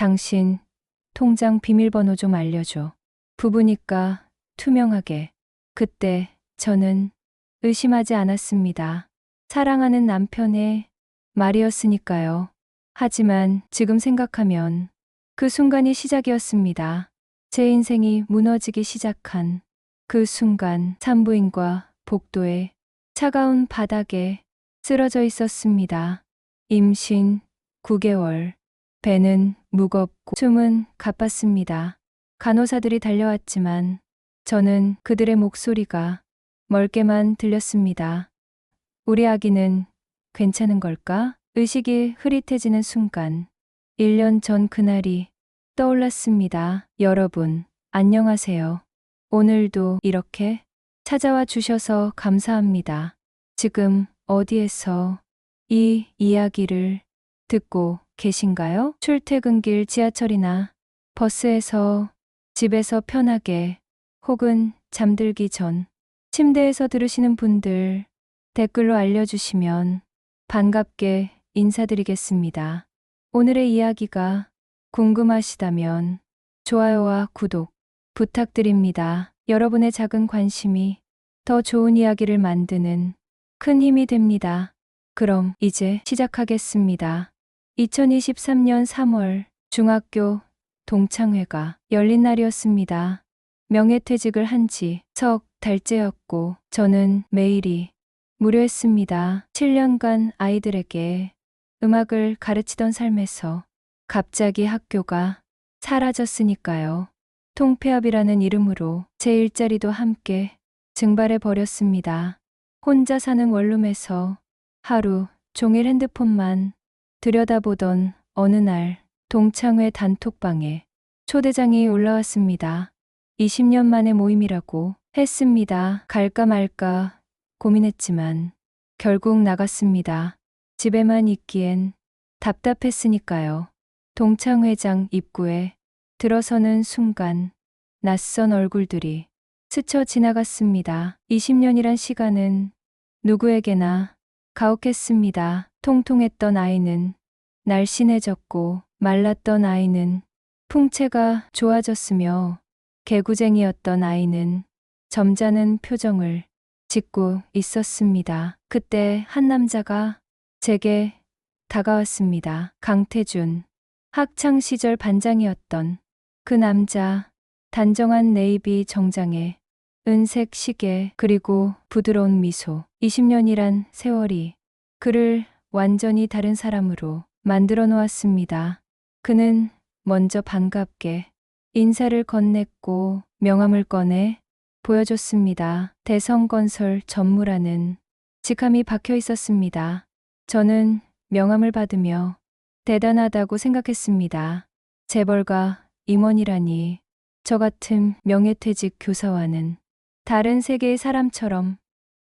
당신 통장 비밀번호 좀 알려줘. 부부니까 투명하게. 그때 저는 의심하지 않았습니다. 사랑하는 남편의 말이었으니까요. 하지만 지금 생각하면 그 순간이 시작이었습니다. 제 인생이 무너지기 시작한 그 순간 산부인과 복도의 차가운 바닥에 쓰러져 있었습니다. 임신 9개월. 배는 무겁고 숨은 가빴습니다. 간호사들이 달려왔지만 저는 그들의 목소리가 멀게만 들렸습니다. 우리 아기는 괜찮은 걸까? 의식이 흐릿해지는 순간 1년 전 그날이 떠올랐습니다. 여러분, 안녕하세요. 오늘도 이렇게 찾아와 주셔서 감사합니다. 지금 어디에서 이 이야기를 듣고 계신가요? 출퇴근길 지하철이나 버스에서, 집에서 편하게, 혹은 잠들기 전 침대에서 들으시는 분들 댓글로 알려주시면 반갑게 인사드리겠습니다. 오늘의 이야기가 궁금하시다면 좋아요와 구독 부탁드립니다. 여러분의 작은 관심이 더 좋은 이야기를 만드는 큰 힘이 됩니다. 그럼 이제 시작하겠습니다. 2023년 3월 중학교 동창회가 열린 날이었습니다. 명예퇴직을 한 지 석 달째였고 저는 매일이 무료했습니다. 7년간 아이들에게 음악을 가르치던 삶에서 갑자기 학교가 사라졌으니까요. 통폐합이라는 이름으로 제 일자리도 함께 증발해 버렸습니다. 혼자 사는 원룸에서 하루 종일 핸드폰만 들여다보던 어느 날 동창회 단톡방에 초대장이 올라왔습니다. 20년 만의 모임이라고 했습니다. 갈까 말까 고민했지만 결국 나갔습니다. 집에만 있기엔 답답했으니까요. 동창회장 입구에 들어서는 순간 낯선 얼굴들이 스쳐 지나갔습니다. 20년이란 시간은 누구에게나 가혹했습니다. 통통했던 아이는 날씬해졌고 말랐던 아이는 풍채가 좋아졌으며 개구쟁이였던 아이는 점잖은 표정을 짓고 있었습니다. 그때 한 남자가 제게 다가왔습니다. 강태준. 학창시절 반장이었던 그 남자. 단정한 네이비 정장에 은색 시계 그리고 부드러운 미소. 20년이란 세월이 그를 완전히 다른 사람으로 만들어 놓았습니다. 그는 먼저 반갑게 인사를 건넸고 명함을 꺼내 보여줬습니다. 대성건설 전무라는 직함이 박혀 있었습니다. 저는 명함을 받으며 대단하다고 생각했습니다. 재벌가 임원이라니 저 같은 명예퇴직 교사와는 다른 세계의 사람처럼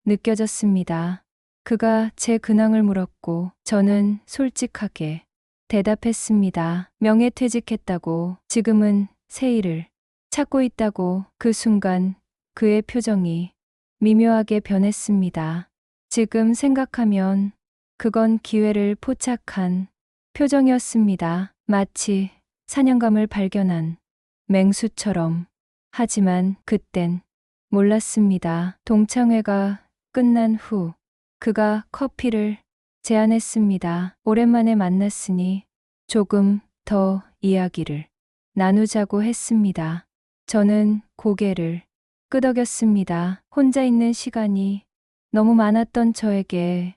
느껴졌습니다. 그가 제 근황을 물었고 저는 솔직하게 대답했습니다. 명예퇴직했다고, 지금은 새 일을 찾고 있다고. 그 순간 그의 표정이 미묘하게 변했습니다. 지금 생각하면 그건 기회를 포착한 표정이었습니다. 마치 사냥감을 발견한 맹수처럼. 하지만 그땐 몰랐습니다. 동창회가 끝난 후 그가 커피를 제안했습니다. 오랜만에 만났으니 조금 더 이야기를 나누자고 했습니다. 저는 고개를 끄덕였습니다. 혼자 있는 시간이 너무 많았던 저에게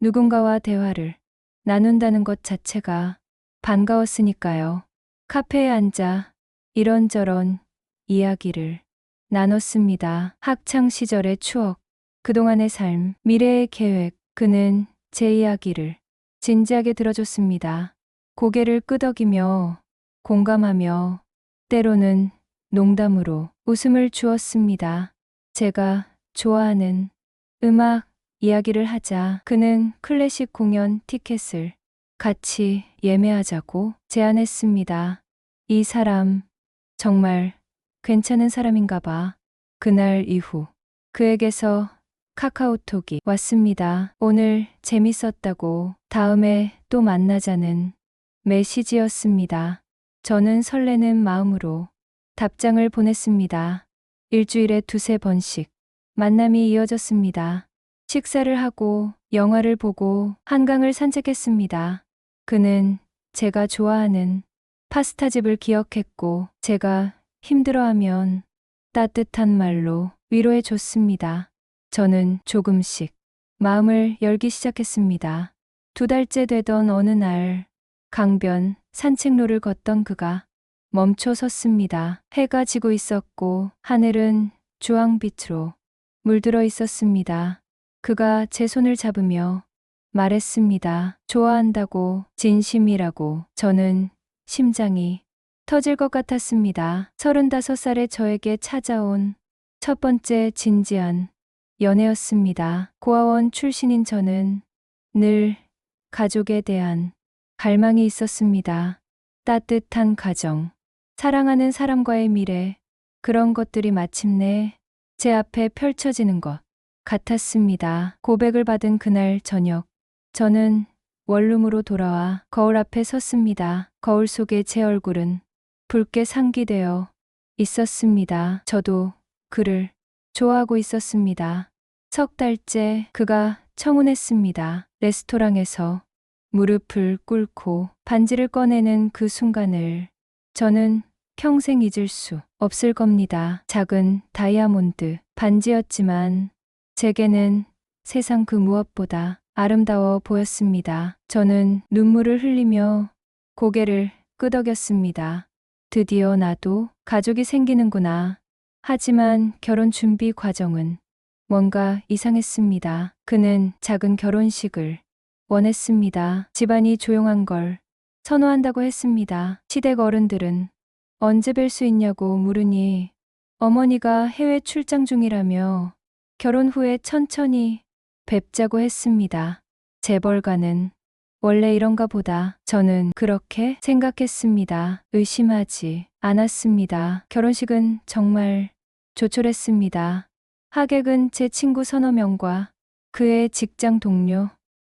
누군가와 대화를 나눈다는 것 자체가 반가웠으니까요. 카페에 앉아 이런저런 이야기를 나눴습니다. 학창 시절의 추억, 그동안의 삶, 미래의 계획. 그는 제 이야기를 진지하게 들어줬습니다. 고개를 끄덕이며 공감하며 때로는 농담으로 웃음을 주었습니다. 제가 좋아하는 음악 이야기를 하자 그는 클래식 공연 티켓을 같이 예매하자고 제안했습니다. 이 사람 정말 괜찮은 사람인가 봐. 그날 이후 그에게서 카카오톡이 왔습니다. 오늘 재밌었다고, 다음에 또 만나자는 메시지였습니다. 저는 설레는 마음으로 답장을 보냈습니다. 일주일에 두세 번씩 만남이 이어졌습니다. 식사를 하고 영화를 보고 한강을 산책했습니다. 그는 제가 좋아하는 파스타집을 기억했고 제가 힘들어하면 따뜻한 말로 위로해 줬습니다. 저는 조금씩 마음을 열기 시작했습니다. 2달째 되던 어느 날 강변 산책로를 걷던 그가 멈춰 섰습니다. 해가 지고 있었고 하늘은 주황빛으로 물들어 있었습니다. 그가 제 손을 잡으며 말했습니다. 좋아한다고, 진심이라고. 저는 심장이 터질 것 같았습니다. 35살의 저에게 찾아온 첫 번째 진지한 연애였습니다. 고아원 출신인 저는 늘 가족에 대한 갈망이 있었습니다. 따뜻한 가정, 사랑하는 사람과의 미래, 그런 것들이 마침내 제 앞에 펼쳐지는 것 같았습니다. 고백을 받은 그날 저녁, 저는 원룸으로 돌아와 거울 앞에 섰습니다. 거울 속에 제 얼굴은 붉게 상기되어 있었습니다. 저도 그를 좋아하고 있었습니다. 3달째 그가 청혼했습니다. 레스토랑에서 무릎을 꿇고 반지를 꺼내는 그 순간을 저는 평생 잊을 수 없을 겁니다. 작은 다이아몬드 반지였지만 제게는 세상 그 무엇보다 아름다워 보였습니다. 저는 눈물을 흘리며 고개를 끄덕였습니다. 드디어 나도 가족이 생기는구나. 하지만 결혼 준비 과정은 뭔가 이상했습니다. 그는 작은 결혼식을 원했습니다. 집안이 조용한 걸 선호한다고 했습니다. 시댁 어른들은 언제 뵐 수 있냐고 물으니 어머니가 해외 출장 중이라며 결혼 후에 천천히 뵙자고 했습니다. 재벌가는 원래 이런가 보다. 저는 그렇게 생각했습니다. 의심하지 않았습니다. 결혼식은 정말 조촐했습니다. 하객은 제 친구 서너 명과 그의 직장 동료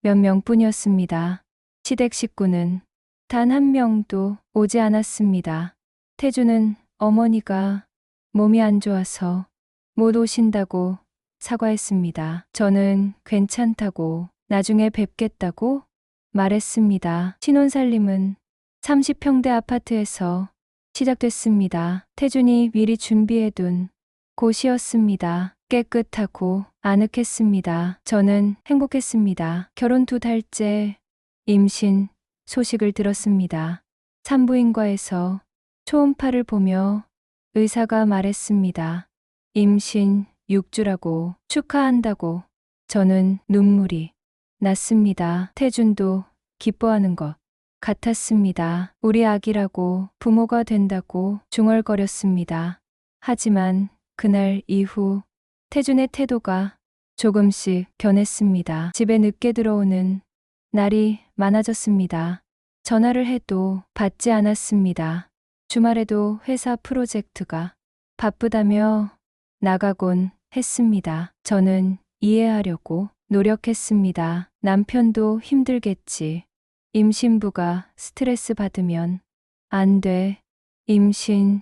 몇 명뿐이었습니다. 시댁 식구는 단 한 명도 오지 않았습니다. 태주는 어머니가 몸이 안 좋아서 못 오신다고 사과했습니다. 저는 괜찮다고 나중에 뵙겠다고 말했습니다. 신혼살림은 30평대 아파트에서 시작됐습니다. 태준이 미리 준비해둔 곳이었습니다. 깨끗하고 아늑했습니다. 저는 행복했습니다. 결혼 2달째 임신 소식을 들었습니다. 산부인과에서 초음파를 보며 의사가 말했습니다. 임신 6주라고 축하한다고. 저는 눈물이 났습니다. 태준도 기뻐하는 것 같았습니다. 우리 아기라고 부모가 된다고 중얼거렸습니다. 하지만 그날 이후 태준의 태도가 조금씩 변했습니다. 집에 늦게 들어오는 날이 많아졌습니다. 전화를 해도 받지 않았습니다. 주말에도 회사 프로젝트가 바쁘다며 나가곤 했습니다. 저는 이해하려고 노력했습니다. 남편도 힘들겠지. 임신부가 스트레스 받으면 안 돼. 임신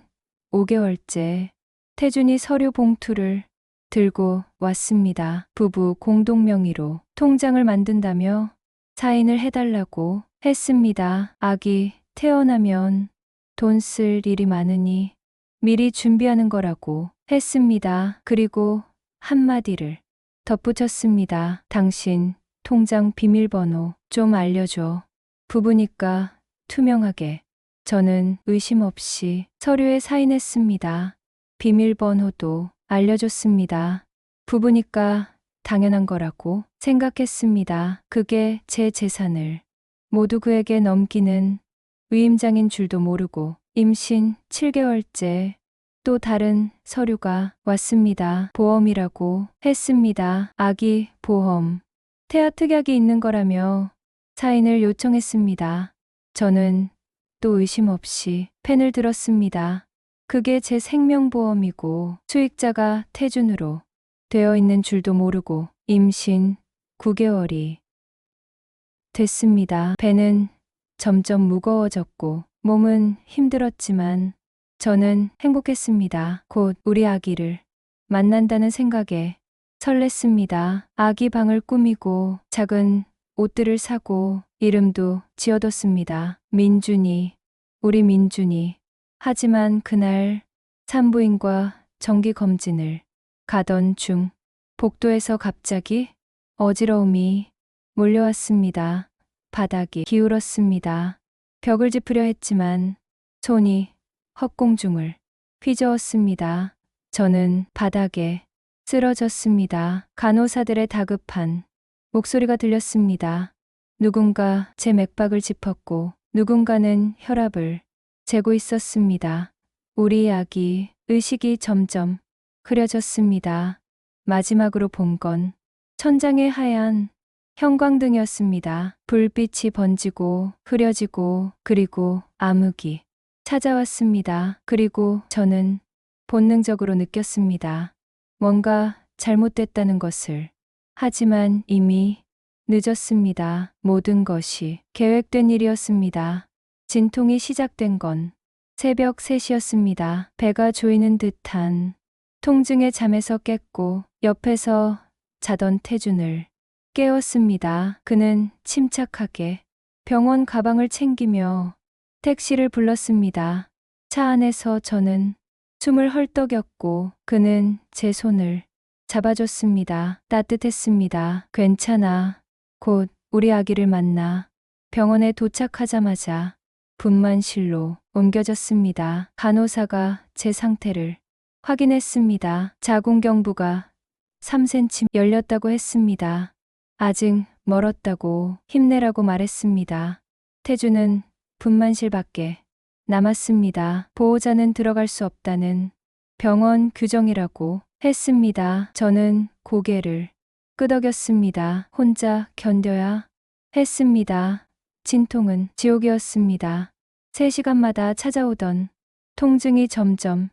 5개월째. 태준이 서류 봉투를 들고 왔습니다. 부부 공동 명의로 통장을 만든다며 사인을 해달라고 했습니다. 아기 태어나면 돈 쓸 일이 많으니 미리 준비하는 거라고 했습니다. 그리고 한마디를 덧붙였습니다. 당신 통장 비밀번호 좀 알려줘. 부부니까 투명하게. 저는 의심 없이 서류에 사인했습니다. 비밀번호도 알려줬습니다. 부부니까 당연한 거라고 생각했습니다. 그게 제 재산을 모두 그에게 넘기는 위임장인 줄도 모르고 임신 7개월째 또 다른 서류가 왔습니다. 보험이라고 했습니다. 아기 보험. 태아 특약이 있는 거라며 사인을 요청했습니다. 저는 또 의심 없이 펜을 들었습니다. 그게 제 생명보험이고 수익자가 태준으로 되어 있는 줄도 모르고 임신 9개월이 됐습니다. 배는 점점 무거워졌고 몸은 힘들었지만 저는 행복했습니다. 곧 우리 아기를 만난다는 생각에 설렜습니다. 아기 방을 꾸미고 작은 옷들을 사고 이름도 지어뒀습니다. 민준이, 우리 민준이. 하지만 그날 산부인과 정기검진을 가던 중 복도에서 갑자기 어지러움이 몰려왔습니다. 바닥이 기울었습니다. 벽을 짚으려 했지만 손이 헛공중을 휘저었습니다. 저는 바닥에 쓰러졌습니다. 간호사들의 다급한 목소리가 들렸습니다. 누군가 제 맥박을 짚었고 누군가는 혈압을 재고 있었습니다. 우리 아기 의식이 점점 흐려졌습니다. 마지막으로 본 건 천장의 하얀 형광등이었습니다. 불빛이 번지고 흐려지고 그리고 암흑이 찾아왔습니다. 그리고 저는 본능적으로 느꼈습니다. 뭔가 잘못됐다는 것을. 하지만 이미 늦었습니다. 모든 것이 계획된 일이었습니다. 진통이 시작된 건 새벽 3시였습니다. 배가 조이는 듯한 통증에 잠에서 깼고 옆에서 자던 태준을 깨웠습니다. 그는 침착하게 병원 가방을 챙기며 택시를 불렀습니다. 차 안에서 저는 숨을 헐떡였고 그는 제 손을 잡아줬습니다. 따뜻했습니다. 괜찮아. 곧 우리 아기를 만나. 병원에 도착하자마자 분만실로 옮겨졌습니다. 간호사가 제 상태를 확인했습니다. 자궁경부가 3cm 열렸다고 했습니다. 아직 멀었다고 힘내라고 말했습니다. 태주는 분만실 밖에 남았습니다. 보호자는 들어갈 수 없다는 병원 규정이라고 했습니다. 저는 고개를 끄덕였습니다. 혼자 견뎌야 했습니다. 진통은 지옥이었습니다. 3시간마다 찾아오던 통증이 점점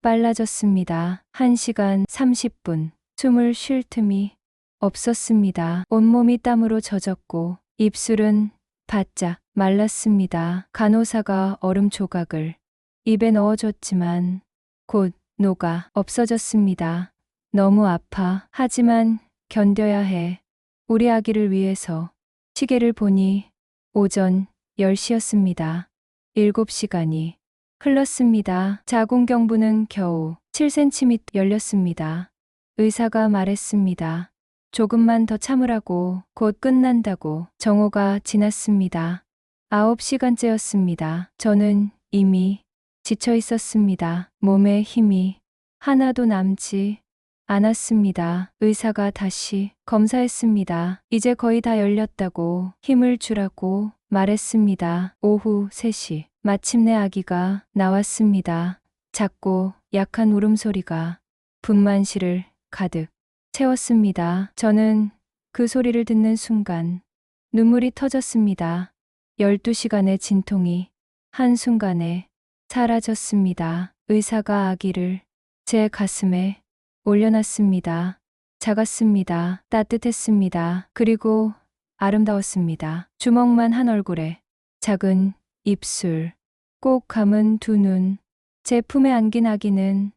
빨라졌습니다. 1시간 30분. 숨을 쉴 틈이 없었습니다. 온몸이 땀으로 젖었고 입술은 바짝 말랐습니다. 간호사가 얼음 조각을 입에 넣어줬지만 곧 녹아 없어졌습니다. 너무 아파. 하지만 견뎌야 해. 우리 아기를 위해서. 시계를 보니 오전 10시였습니다. 7시간이 흘렀습니다. 자궁경부는 겨우 7cm 열렸습니다. 의사가 말했습니다. 조금만 더 참으라고. 곧 끝난다고. 정오가 지났습니다. 9시간째였습니다. 저는 이미 지쳐 있었습니다. 몸에 힘이 하나도 남지 않았습니다. 의사가 다시 검사했습니다. 이제 거의 다 열렸다고 힘을 주라고 말했습니다. 오후 3시. 마침내 아기가 나왔습니다. 작고 약한 울음소리가 분만실을 가득 채웠습니다. 저는 그 소리를 듣는 순간 눈물이 터졌습니다. 12시간의 진통이 한순간에 사라졌습니다. 의사가 아기를 제 가슴에 올려놨습니다. 작았습니다. 따뜻했습니다. 그리고 아름다웠습니다. 주먹만 한 얼굴에 작은 입술, 꼭 감은 두 눈. 제 품에 안긴 아기는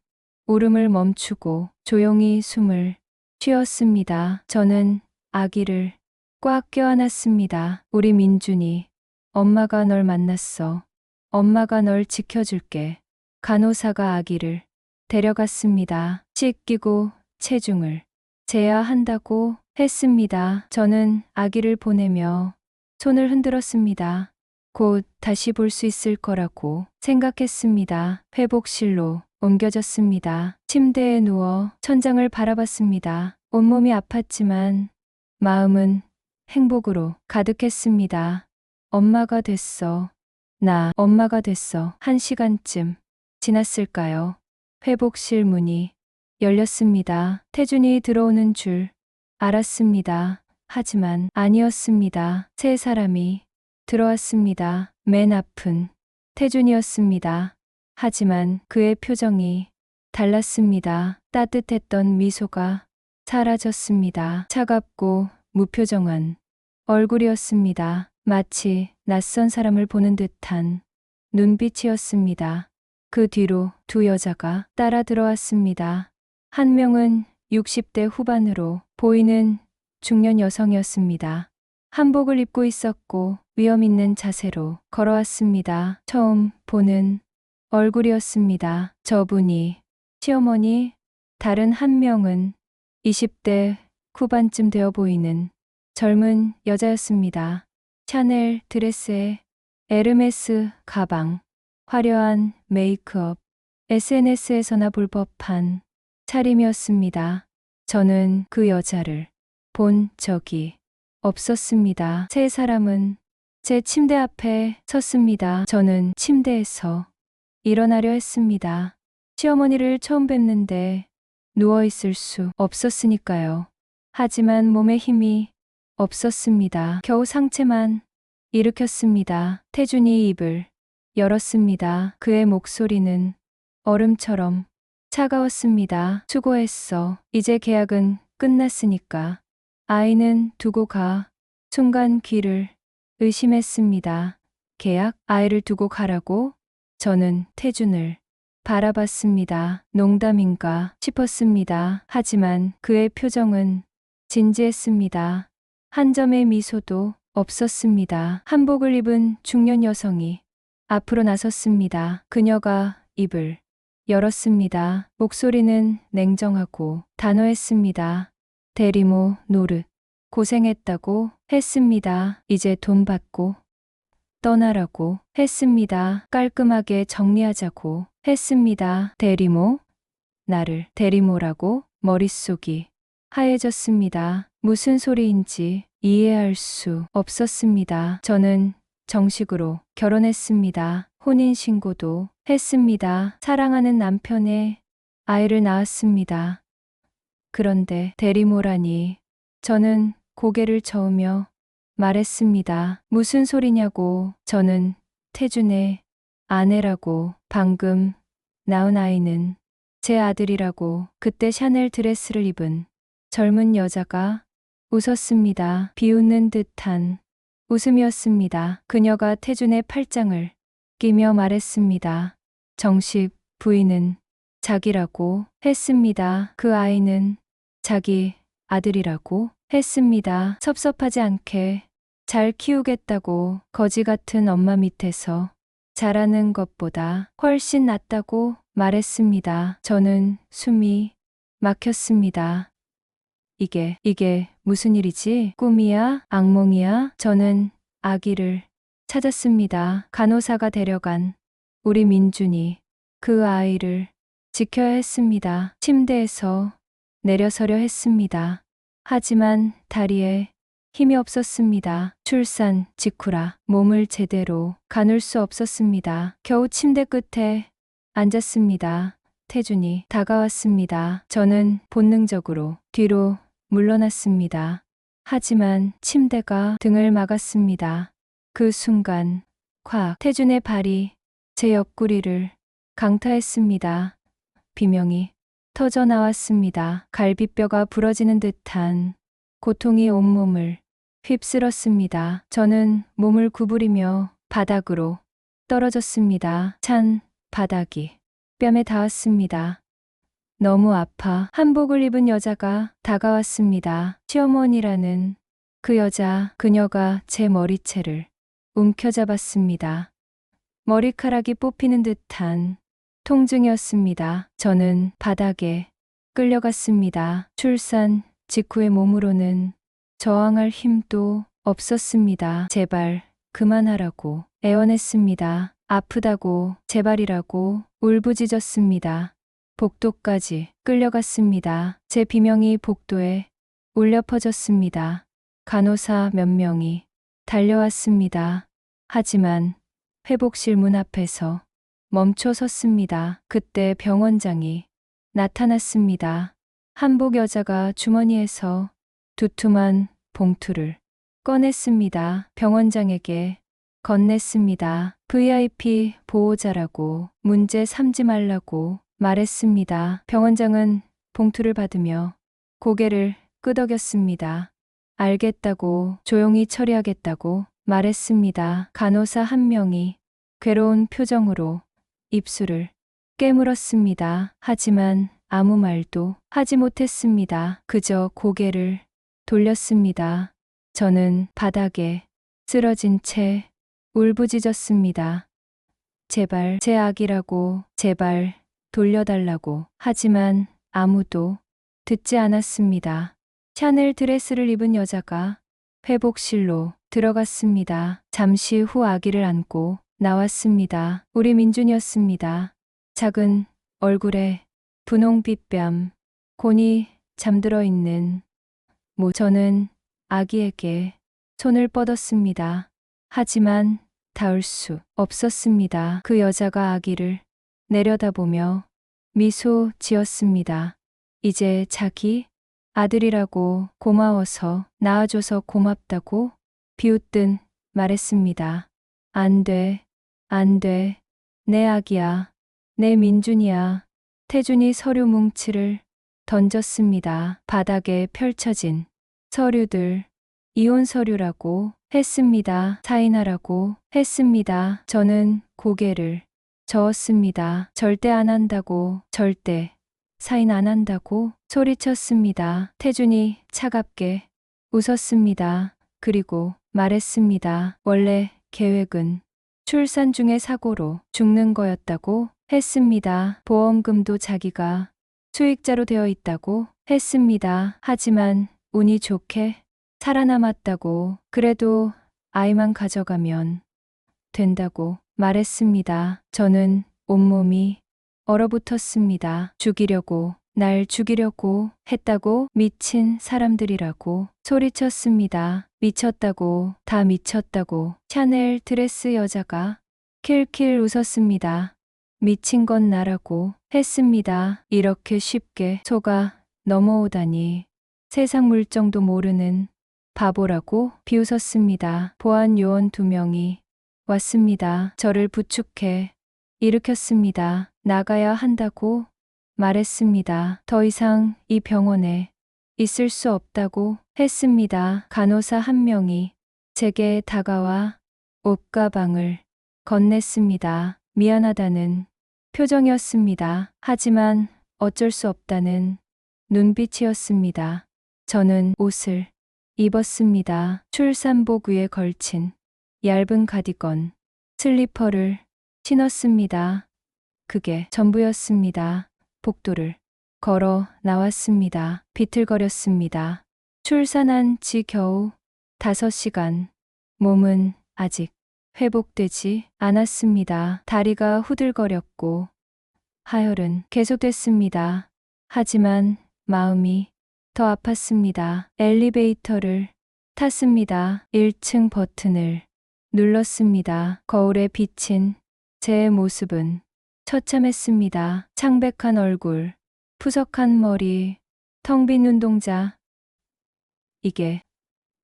울음을 멈추고 조용히 숨을 쉬었습니다. 저는 아기를 꽉 껴안았습니다. 우리 민준이, 엄마가 널 만났어. 엄마가 널 지켜줄게. 간호사가 아기를 데려갔습니다. 씻기고 체중을 재야 한다고 했습니다. 저는 아기를 보내며 손을 흔들었습니다. 곧 다시 볼 수 있을 거라고 생각했습니다. 회복실로 옮겨졌습니다. 침대에 누워 천장을 바라봤습니다. 온몸이 아팠지만 마음은 행복으로 가득했습니다. 엄마가 됐어. 나 엄마가 됐어. 1시간쯤 지났을까요? 회복실 문이 열렸습니다. 태준이 들어오는 줄 알았습니다. 하지만 아니었습니다. 세 사람이 들어왔습니다. 맨 앞은 태준이었습니다. 하지만 그의 표정이 달랐습니다. 따뜻했던 미소가 사라졌습니다. 차갑고 무표정한 얼굴이었습니다. 마치 낯선 사람을 보는 듯한 눈빛이었습니다. 그 뒤로 두 여자가 따라 들어왔습니다. 한 명은 60대 후반으로 보이는 중년 여성이었습니다. 한복을 입고 있었고 위험 있는 자세로 걸어왔습니다. 처음 보는 얼굴이었습니다. 저분이 시어머니, 다른 한 명은 20대 후반쯤 되어 보이는 젊은 여자였습니다. 샤넬 드레스에 에르메스 가방, 화려한 메이크업, SNS에서나 볼 법한 차림이었습니다. 저는 그 여자를 본 적이 없었습니다. 세 사람은 제 침대 앞에 섰습니다. 저는 침대에서 일어나려 했습니다. 시어머니를 처음 뵙는데 누워있을 수 없었으니까요. 하지만 몸에 힘이 없었습니다. 겨우 상체만 일으켰습니다. 태준이 입을 열었습니다. 그의 목소리는 얼음처럼 차가웠습니다. 수고했어. 이제 계약은 끝났으니까 아이는 두고 가. 순간 귀를 의심했습니다. 계약? 아이를 두고 가라고? 저는 태준을 바라봤습니다. 농담인가 싶었습니다. 하지만 그의 표정은 진지했습니다. 한 점의 미소도 없었습니다. 한복을 입은 중년 여성이 앞으로 나섰습니다. 그녀가 입을 열었습니다. 목소리는 냉정하고 단호했습니다. 대리모 노릇 고생했다고 했습니다. 이제 돈 받고 떠나라고 했습니다. 깔끔하게 정리하자고 했습니다. 대리모? 나를 대리모라고? 머릿속이 하얘졌습니다. 무슨 소리인지 이해할 수 없었습니다. 저는 정식으로 결혼했습니다. 혼인신고도 했습니다. 사랑하는 남편의 아이를 낳았습니다. 그런데 대리모라니. 저는 고개를 저으며 말했습니다. 무슨 소리냐고. 저는 태준의 아내라고. 방금 낳은 아이는 제 아들이라고. 그때 샤넬 드레스를 입은 젊은 여자가 웃었습니다. 비웃는 듯한 웃음이었습니다. 그녀가 태준의 팔짱을 끼며 말했습니다. 정식 부인은 자기라고 했습니다. 그 아이는 자기 아들이라고 했습니다. 섭섭하지 않게 잘 키우겠다고. 거지 같은 엄마 밑에서 자라는 것보다 훨씬 낫다고 말했습니다. 저는 숨이 막혔습니다. 이게 무슨 일이지? 꿈이야? 악몽이야? 저는 아기를 찾았습니다. 간호사가 데려간 우리 민준이 그 아이를 지켜야 했습니다. 침대에서 내려서려 했습니다. 하지만 다리에 힘이 없었습니다. 출산 직후라 몸을 제대로 가눌 수 없었습니다. 겨우 침대 끝에 앉았습니다. 태준이 다가왔습니다. 저는 본능적으로 뒤로 물러났습니다. 하지만 침대가 등을 막았습니다. 그 순간 콱 태준의 발이 제 옆구리를 강타했습니다. 비명이 터져 나왔습니다. 갈비뼈가 부러지는 듯한 고통이 온몸을 휩쓸었습니다. 저는 몸을 구부리며 바닥으로 떨어졌습니다. 찬 바닥이 뺨에 닿았습니다. 너무 아파. 한복을 입은 여자가 다가왔습니다. 시어머니라는 그 여자. 그녀가 제 머리채를 움켜잡았습니다. 머리카락이 뽑히는 듯한 통증이었습니다. 저는 바닥에 끌려갔습니다. 출산 직후의 몸으로는 저항할 힘도 없었습니다. 제발 그만하라고 애원했습니다. 아프다고 제발이라고 울부짖었습니다. 복도까지 끌려갔습니다. 제 비명이 복도에 울려 퍼졌습니다. 간호사 몇 명이 달려왔습니다. 하지만 회복실 문 앞에서 멈춰 섰습니다. 그때 병원장이 나타났습니다. 한복 여자가 주머니에서 두툼한 봉투를 꺼냈습니다. 병원장에게 건넸습니다. VIP 보호자라고 문제 삼지 말라고 말했습니다. 병원장은 봉투를 받으며 고개를 끄덕였습니다. 알겠다고 조용히 처리하겠다고 말했습니다. 간호사 한 명이 괴로운 표정으로 입술을 깨물었습니다. 하지만 아무 말도 하지 못했습니다. 그저 고개를 돌렸습니다. 저는 바닥에 쓰러진 채 울부짖었습니다. 제발 제 아기라고, 제발 돌려달라고. 하지만 아무도 듣지 않았습니다. 샤넬 드레스를 입은 여자가 회복실로 들어갔습니다. 잠시 후 아기를 안고 나왔습니다. 우리 민준이었습니다. 작은 얼굴에 분홍빛 뺨, 곤히 잠들어 있는 저는 아기에게 손을 뻗었습니다. 하지만 닿을 수 없었습니다. 그 여자가 아기를 내려다보며 미소 지었습니다. 이제 자기 아들이라고, 고마워서 낳아줘서 고맙다고 비웃듯 말했습니다. 안 돼, 안 돼. 내 아기야. 내 민준이야. 태준이 서류 뭉치를 던졌습니다. 바닥에 펼쳐진 서류들, 이혼 서류라고 했습니다. 사인하라고 했습니다. 저는 고개를 저었습니다. 절대 안 한다고, 절대 사인 안 한다고 소리쳤습니다. 태준이 차갑게 웃었습니다. 그리고 말했습니다. 원래 계획은 출산 중에 사고로 죽는 거였다고 했습니다. 보험금도 자기가 수익자로 되어 있다고 했습니다. 하지만 운이 좋게 살아남았다고, 그래도 아이만 가져가면 된다고 말했습니다. 저는 온몸이 얼어붙었습니다. 죽이려고, 날 죽이려고 했다고, 미친 사람들이라고 소리쳤습니다. 미쳤다고, 다 미쳤다고. 샤넬 드레스 여자가 킬킬 웃었습니다. 미친 건 나라고 했습니다. 이렇게 쉽게 속아 넘어오다니. 세상 물정도 모르는 바보라고 비웃었습니다. 보안 요원 2명이 왔습니다. 저를 부축해 일으켰습니다. 나가야 한다고 말했습니다. 더 이상 이 병원에 있을 수 없다고 했습니다. 간호사 1명이 제게 다가와 옷가방을 건넸습니다. 미안하다는 표정이었습니다. 하지만 어쩔 수 없다는 눈빛이었습니다. 저는 옷을 입었습니다. 출산복 위에 걸친 얇은 가디건, 슬리퍼를 신었습니다. 그게 전부였습니다. 복도를 걸어 나왔습니다. 비틀거렸습니다. 출산한 지 겨우 5시간. 몸은 아직 회복되지 않았습니다. 다리가 후들거렸고 하혈은 계속됐습니다. 하지만 마음이 더 아팠습니다. 엘리베이터를 탔습니다. 1층 버튼을 눌렀습니다. 거울에 비친 제 모습은 처참했습니다. 창백한 얼굴, 푸석한 머리, 텅 빈 눈동자. 이게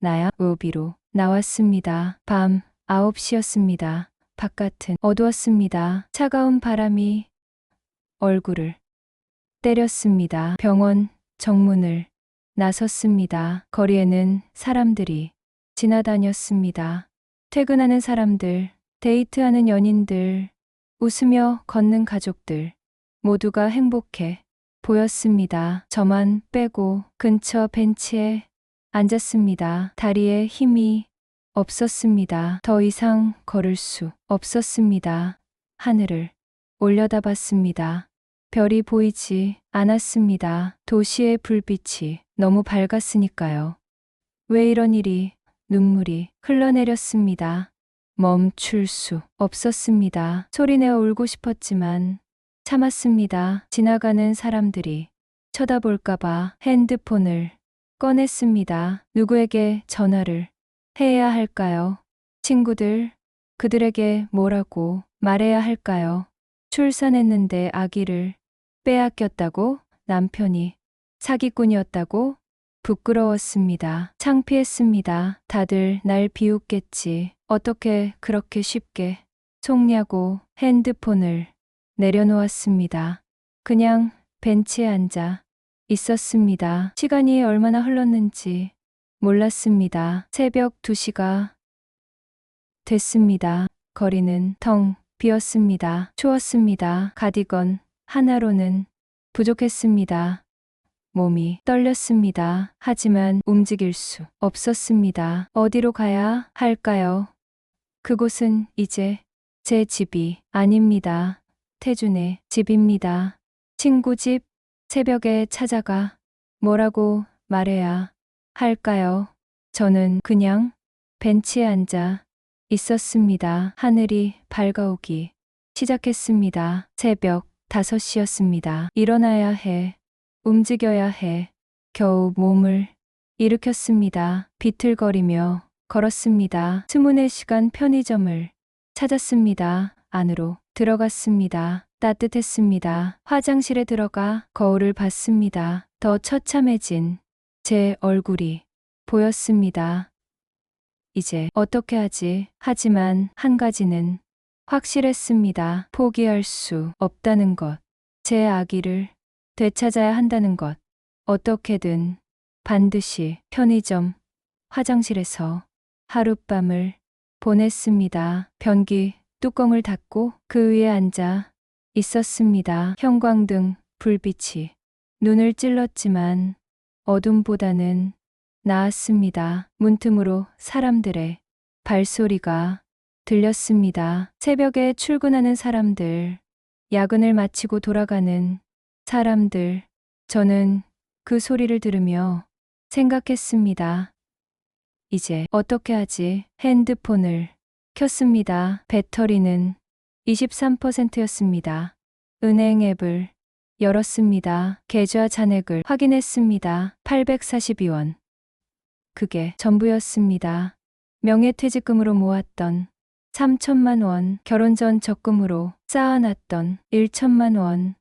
나야? 로비로 나왔습니다. 밤 9시였습니다. 바깥은 어두웠습니다. 차가운 바람이 얼굴을 때렸습니다. 병원 정문을 나섰습니다. 거리에는 사람들이 지나다녔습니다. 퇴근하는 사람들, 데이트하는 연인들, 웃으며 걷는 가족들, 모두가 행복해 보였습니다. 저만 빼고 근처 벤치에 앉았습니다. 다리에 힘이 없었습니다. 더 이상 걸을 수 없었습니다. 하늘을 올려다봤습니다. 별이 보이지 않았습니다. 도시의 불빛이 너무 밝았으니까요. 왜 이런 일이. 눈물이 흘러내렸습니다. 멈출 수 없었습니다. 소리내어 울고 싶었지만 참았습니다. 지나가는 사람들이 쳐다볼까봐 핸드폰을 꺼냈습니다. 누구에게 전화를 해야 할까요? 친구들, 그들에게 뭐라고 말해야 할까요? 출산했는데 아기를 빼앗겼다고? 남편이 사기꾼이었다고? 부끄러웠습니다. 창피했습니다. 다들 날 비웃겠지. 어떻게 그렇게 쉽게 속냐고. 핸드폰을 내려놓았습니다. 그냥 벤치에 앉아 있었습니다. 시간이 얼마나 흘렀는지 몰랐습니다. 새벽 2시가 됐습니다. 거리는 텅 비었습니다. 추웠습니다. 가디건 하나로는 부족했습니다. 몸이 떨렸습니다. 하지만 움직일 수 없었습니다. 어디로 가야 할까요? 그곳은 이제 제 집이 아닙니다. 태준의 집입니다. 친구 집. 새벽에 찾아가 뭐라고 말해야 할까요? 저는 그냥 벤치에 앉아 있었습니다. 하늘이 밝아오기 시작했습니다. 새벽 5시였습니다. 일어나야 해. 움직여야 해. 겨우 몸을 일으켰습니다. 비틀거리며 걸었습니다. 24시간 편의점을 찾았습니다. 안으로 들어갔습니다. 따뜻했습니다. 화장실에 들어가 거울을 봤습니다. 더 처참해진 제 얼굴이 보였습니다. 이제 어떻게 하지? 하지만 한 가지는 확실했습니다. 포기할 수 없다는 것. 제 아기를 되찾아야 한다는 것. 어떻게든 반드시. 편의점 화장실에서 하룻밤을 보냈습니다. 변기 뚜껑을 닫고 그 위에 앉아 있었습니다. 형광등 불빛이 눈을 찔렀지만 어둠보다는 나았습니다. 문틈으로 사람들의 발소리가 들렸습니다. 새벽에 출근하는 사람들, 야근을 마치고 돌아가는 사람들. 저는 그 소리를 들으며 생각했습니다. 이제 어떻게 하지? 핸드폰을 켰습니다. 배터리는 23%였습니다. 은행 앱을 열었습니다. 계좌 잔액을 확인했습니다. 842원. 그게 전부였습니다. 명예퇴직금으로 모았던 3천만 원, 결혼 전 적금으로 쌓아놨던 1천만 원.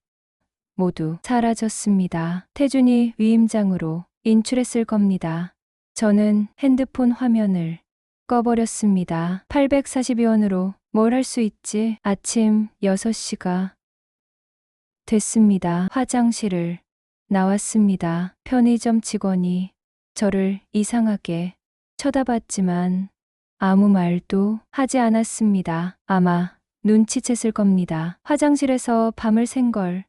모두 사라졌습니다. 태준이 위임장으로 인출했을 겁니다. 저는 핸드폰 화면을 꺼버렸습니다. 842원으로 뭘 할 수 있지? 아침 6시가 됐습니다. 화장실을 나왔습니다. 편의점 직원이 저를 이상하게 쳐다봤지만 아무 말도 하지 않았습니다. 아마 눈치챘을 겁니다. 화장실에서 밤을 샌 걸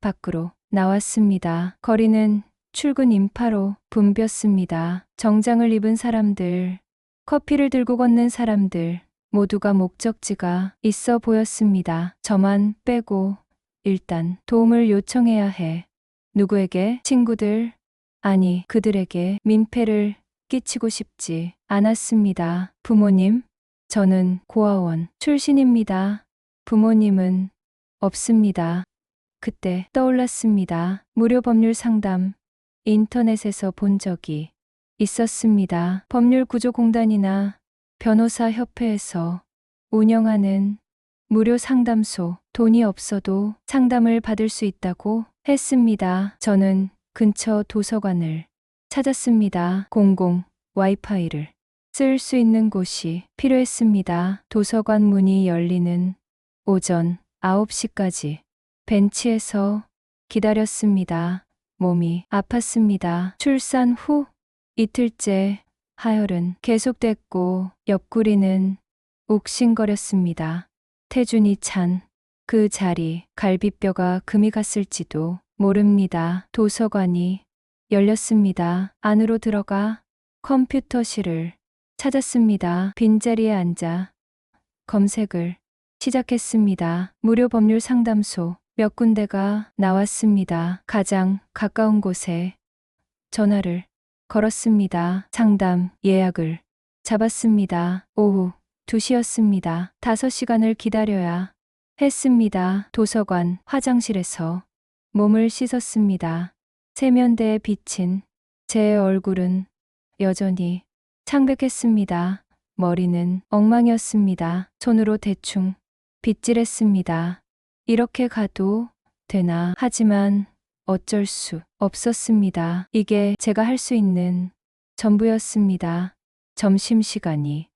밖으로 나왔습니다. 거리는 출근 인파로 붐볐습니다. 정장을 입은 사람들, 커피를 들고 걷는 사람들, 모두가 목적지가 있어 보였습니다. 저만 빼고 일단 도움을 요청해야 해. 누구에게? 친구들, 아니 그들에게 민폐를 끼치고 싶지 않았습니다. 부모님, 저는 고아원 출신입니다. 부모님은 없습니다. 그때 떠올랐습니다. 무료 법률 상담 인터넷에서 본 적이 있었습니다. 법률구조공단이나 변호사협회에서 운영하는 무료 상담소. 돈이 없어도 상담을 받을 수 있다고 했습니다. 저는 근처 도서관을 찾았습니다. 공공 와이파이를 쓸 수 있는 곳이 필요했습니다. 도서관 문이 열리는 오전 9시까지 벤치에서 기다렸습니다. 몸이 아팠습니다. 출산 후 이틀째 하혈은 계속됐고 옆구리는 욱신거렸습니다. 태준이 찬 그 자리, 갈비뼈가 금이 갔을지도 모릅니다. 도서관이 열렸습니다. 안으로 들어가 컴퓨터실을 찾았습니다. 빈자리에 앉아 검색을 시작했습니다. 무료 법률 상담소 몇 군데가 나왔습니다. 가장 가까운 곳에 전화를 걸었습니다. 상담 예약을 잡았습니다. 오후 2시였습니다. 5시간을 기다려야 했습니다. 도서관 화장실에서 몸을 씻었습니다. 세면대에 비친 제 얼굴은 여전히 창백했습니다. 머리는 엉망이었습니다. 손으로 대충 빗질했습니다. 이렇게 가도 되나? 하지만 어쩔 수 없었습니다. 이게 제가 할 수 있는 전부였습니다. 점심시간이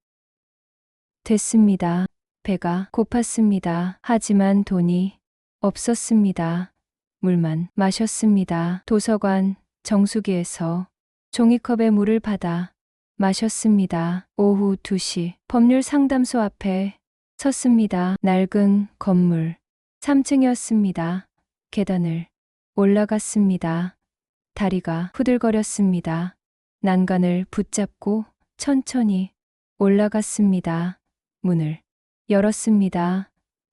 됐습니다. 배가 고팠습니다. 하지만 돈이 없었습니다. 물만 마셨습니다. 도서관 정수기에서 종이컵에 물을 받아 마셨습니다. 오후 2시 법률 상담소 앞에 섰습니다. 낡은 건물 3층이었습니다. 계단을 올라갔습니다. 다리가 후들거렸습니다. 난간을 붙잡고 천천히 올라갔습니다. 문을 열었습니다.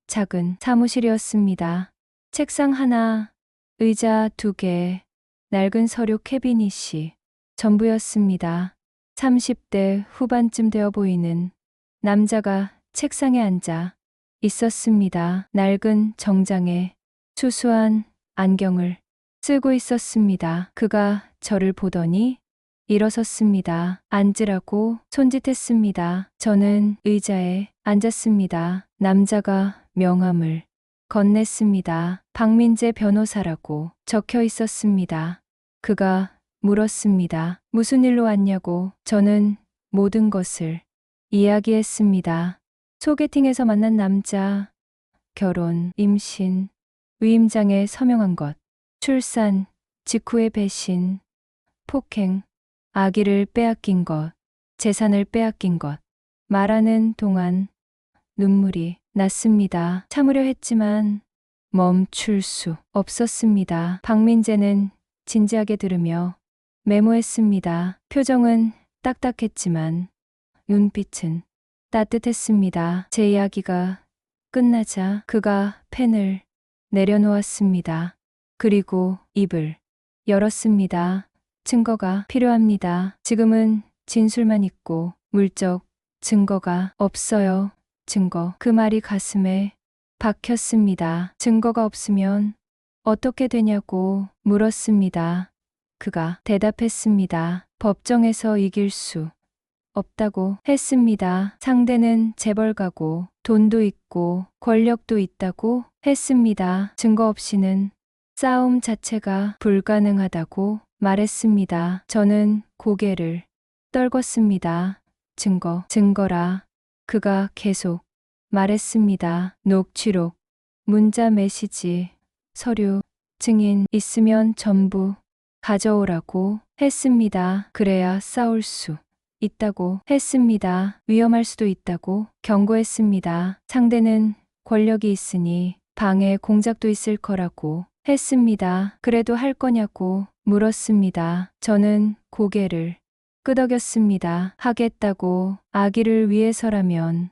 작은 사무실이었습니다. 책상 하나, 의자 2개, 낡은 서류 캐비닛이 전부였습니다. 30대 후반쯤 되어 보이는 남자가 책상에 앉아 있었습니다. 낡은 정장에 수수한 안경을 쓰고 있었습니다. 그가 저를 보더니 일어섰습니다. 앉으라고 손짓했습니다. 저는 의자에 앉았습니다. 남자가 명함을 건넸습니다. 박민재 변호사라고 적혀 있었습니다. 그가 물었습니다. 무슨 일로 왔냐고. 저는 모든 것을 이야기했습니다. 소개팅에서 만난 남자, 결혼, 임신, 위임장에 서명한 것, 출산, 직후의 배신, 폭행, 아기를 빼앗긴 것, 재산을 빼앗긴 것. 말하는 동안 눈물이 났습니다. 참으려 했지만 멈출 수 없었습니다. 박민재는 진지하게 들으며 메모했습니다. 표정은 딱딱했지만 눈빛은 따뜻했습니다. 제 이야기가 끝나자 그가 펜을 내려놓았습니다. 그리고 입을 열었습니다. 증거가 필요합니다. 지금은 진술만 있고 물적 증거가 없어요. 증거. 그 말이 가슴에 박혔습니다. 증거가 없으면 어떻게 되냐고 물었습니다. 그가 대답했습니다. 법정에서 이길 수 없다고 했습니다. 상대는 재벌가고 돈도 있고 권력도 있다고 했습니다. 증거 없이는 싸움 자체가 불가능하다고 말했습니다. 저는 고개를 떨궜습니다. 증거라. 그가 계속 말했습니다. 녹취록, 문자 메시지, 서류, 증인 있으면 전부 가져오라고 했습니다. 그래야 싸울 수 있다고 했습니다. 위험할 수도 있다고 경고했습니다. 상대는 권력이 있으니 방에 공작도 있을 거라고 했습니다. 그래도 할 거냐고 물었습니다. 저는 고개를 끄덕였습니다. 하겠다고. 아기를 위해서라면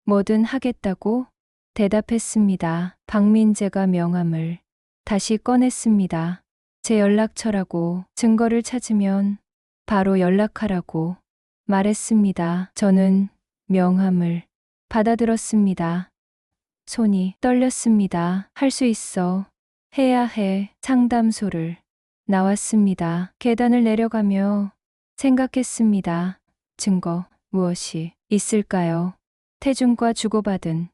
뭐든 하겠다고 대답했습니다. 박민재가 명함을 다시 꺼냈습니다. 제 연락처라고. 증거를 찾으면 바로 연락하라고 말했습니다. 저는 명함을 받아들었습니다. 손이 떨렸습니다. 할 수 있어. 해야 해. 상담소를 나왔습니다. 계단을 내려가며 생각했습니다. 증거 무엇이 있을까요? 태준과 주고받은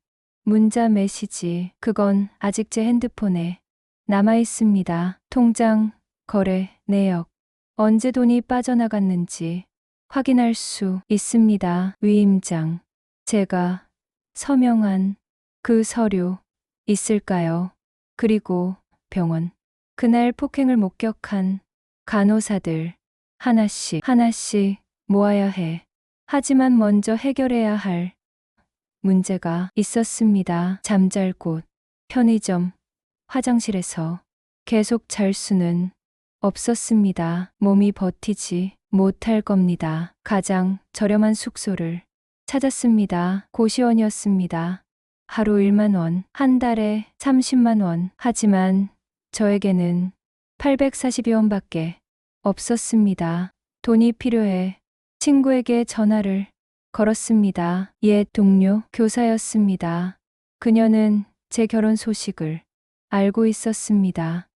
문자 메시지. 그건 아직 제 핸드폰에 남아 있습니다. 통장, 거래, 내역. 언제 돈이 빠져나갔는지 확인할 수 있습니다. 위임장. 제가 서명한 그 서류 있을까요? 그리고 병원. 그날 폭행을 목격한 간호사들. 하나씩 모아야 해. 하지만 먼저 해결해야 할 문제가 있었습니다. 잠잘 곳, 편의점, 화장실에서 계속 잘 수는 없었습니다. 몸이 버티지 못할 겁니다. 가장 저렴한 숙소를 찾았습니다. 고시원이었습니다. 하루 1만 원, 한 달에 30만 원. 하지만 저에게는 842원밖에 없었습니다. 돈이 필요해 친구에게 전화를 걸었습니다. 옛 동료 교사였습니다. 그녀는 제 결혼 소식을 알고 있었습니다.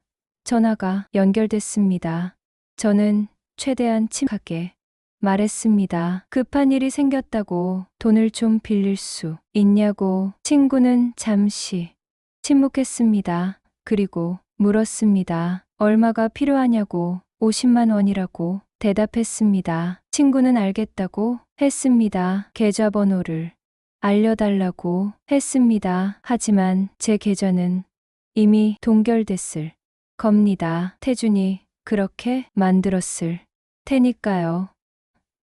전화가 연결됐습니다. 저는 최대한 침착하게 말했습니다. 급한 일이 생겼다고. 돈을 좀 빌릴 수 있냐고. 친구는 잠시 침묵했습니다. 그리고 물었습니다. 얼마가 필요하냐고. 50만 원이라고 대답했습니다. 친구는 알겠다고 했습니다. 계좌번호를 알려달라고 했습니다. 하지만 제 계좌는 이미 동결됐을 겁니다. 태준이 그렇게 만들었을 테니까요.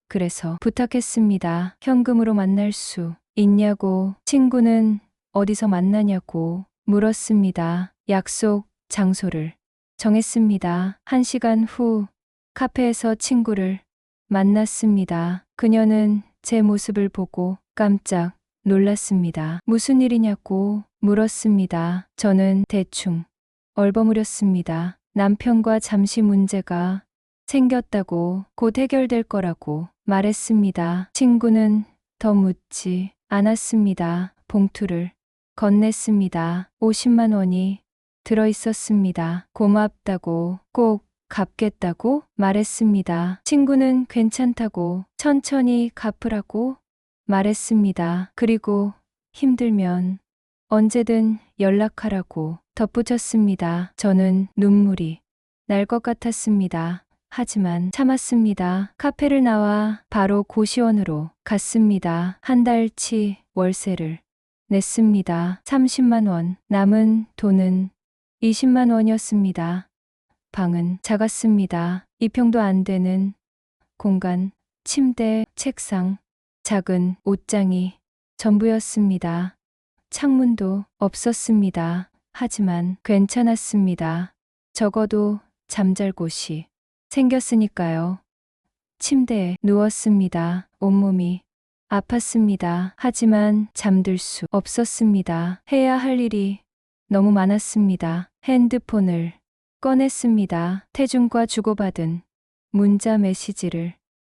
그래서 부탁했습니다. 현금으로 만날 수 있냐고, 친구는 어디서 만나냐고 물었습니다. 약속 장소를 정했습니다. 1시간 후 카페에서 친구를 만났습니다. 그녀는 제 모습을 보고 깜짝 놀랐습니다. 무슨 일이냐고 물었습니다. 저는 대충 얼버무렸습니다. 남편과 잠시 문제가 생겼다고 곧 해결될 거라고 말했습니다. 친구는 더 묻지 않았습니다. 봉투를 건넸습니다. 50만 원이 들어 있었습니다. 고맙다고, 꼭 갚겠다고 말했습니다. 친구는 괜찮다고, 천천히 갚으라고 말했습니다. 그리고 힘들면 언제든 연락하라고 덧붙였습니다. 저는 눈물이 날 것 같았습니다. 하지만 참았습니다. 카페를 나와 바로 고시원으로 갔습니다. 한 달치 월세를 냈습니다. 30만 원. 남은 돈은 20만 원이었습니다. 방은 작았습니다. 2평도 안 되는 공간, 침대, 책상, 작은 옷장이 전부였습니다. 창문도 없었습니다. 하지만 괜찮았습니다. 적어도 잠잘 곳이 생겼으니까요. 침대에 누웠습니다. 온몸이 아팠습니다. 하지만 잠들 수 없었습니다. 해야 할 일이 너무 많았습니다. 핸드폰을 꺼냈습니다. 태준과 주고받은 문자 메시지를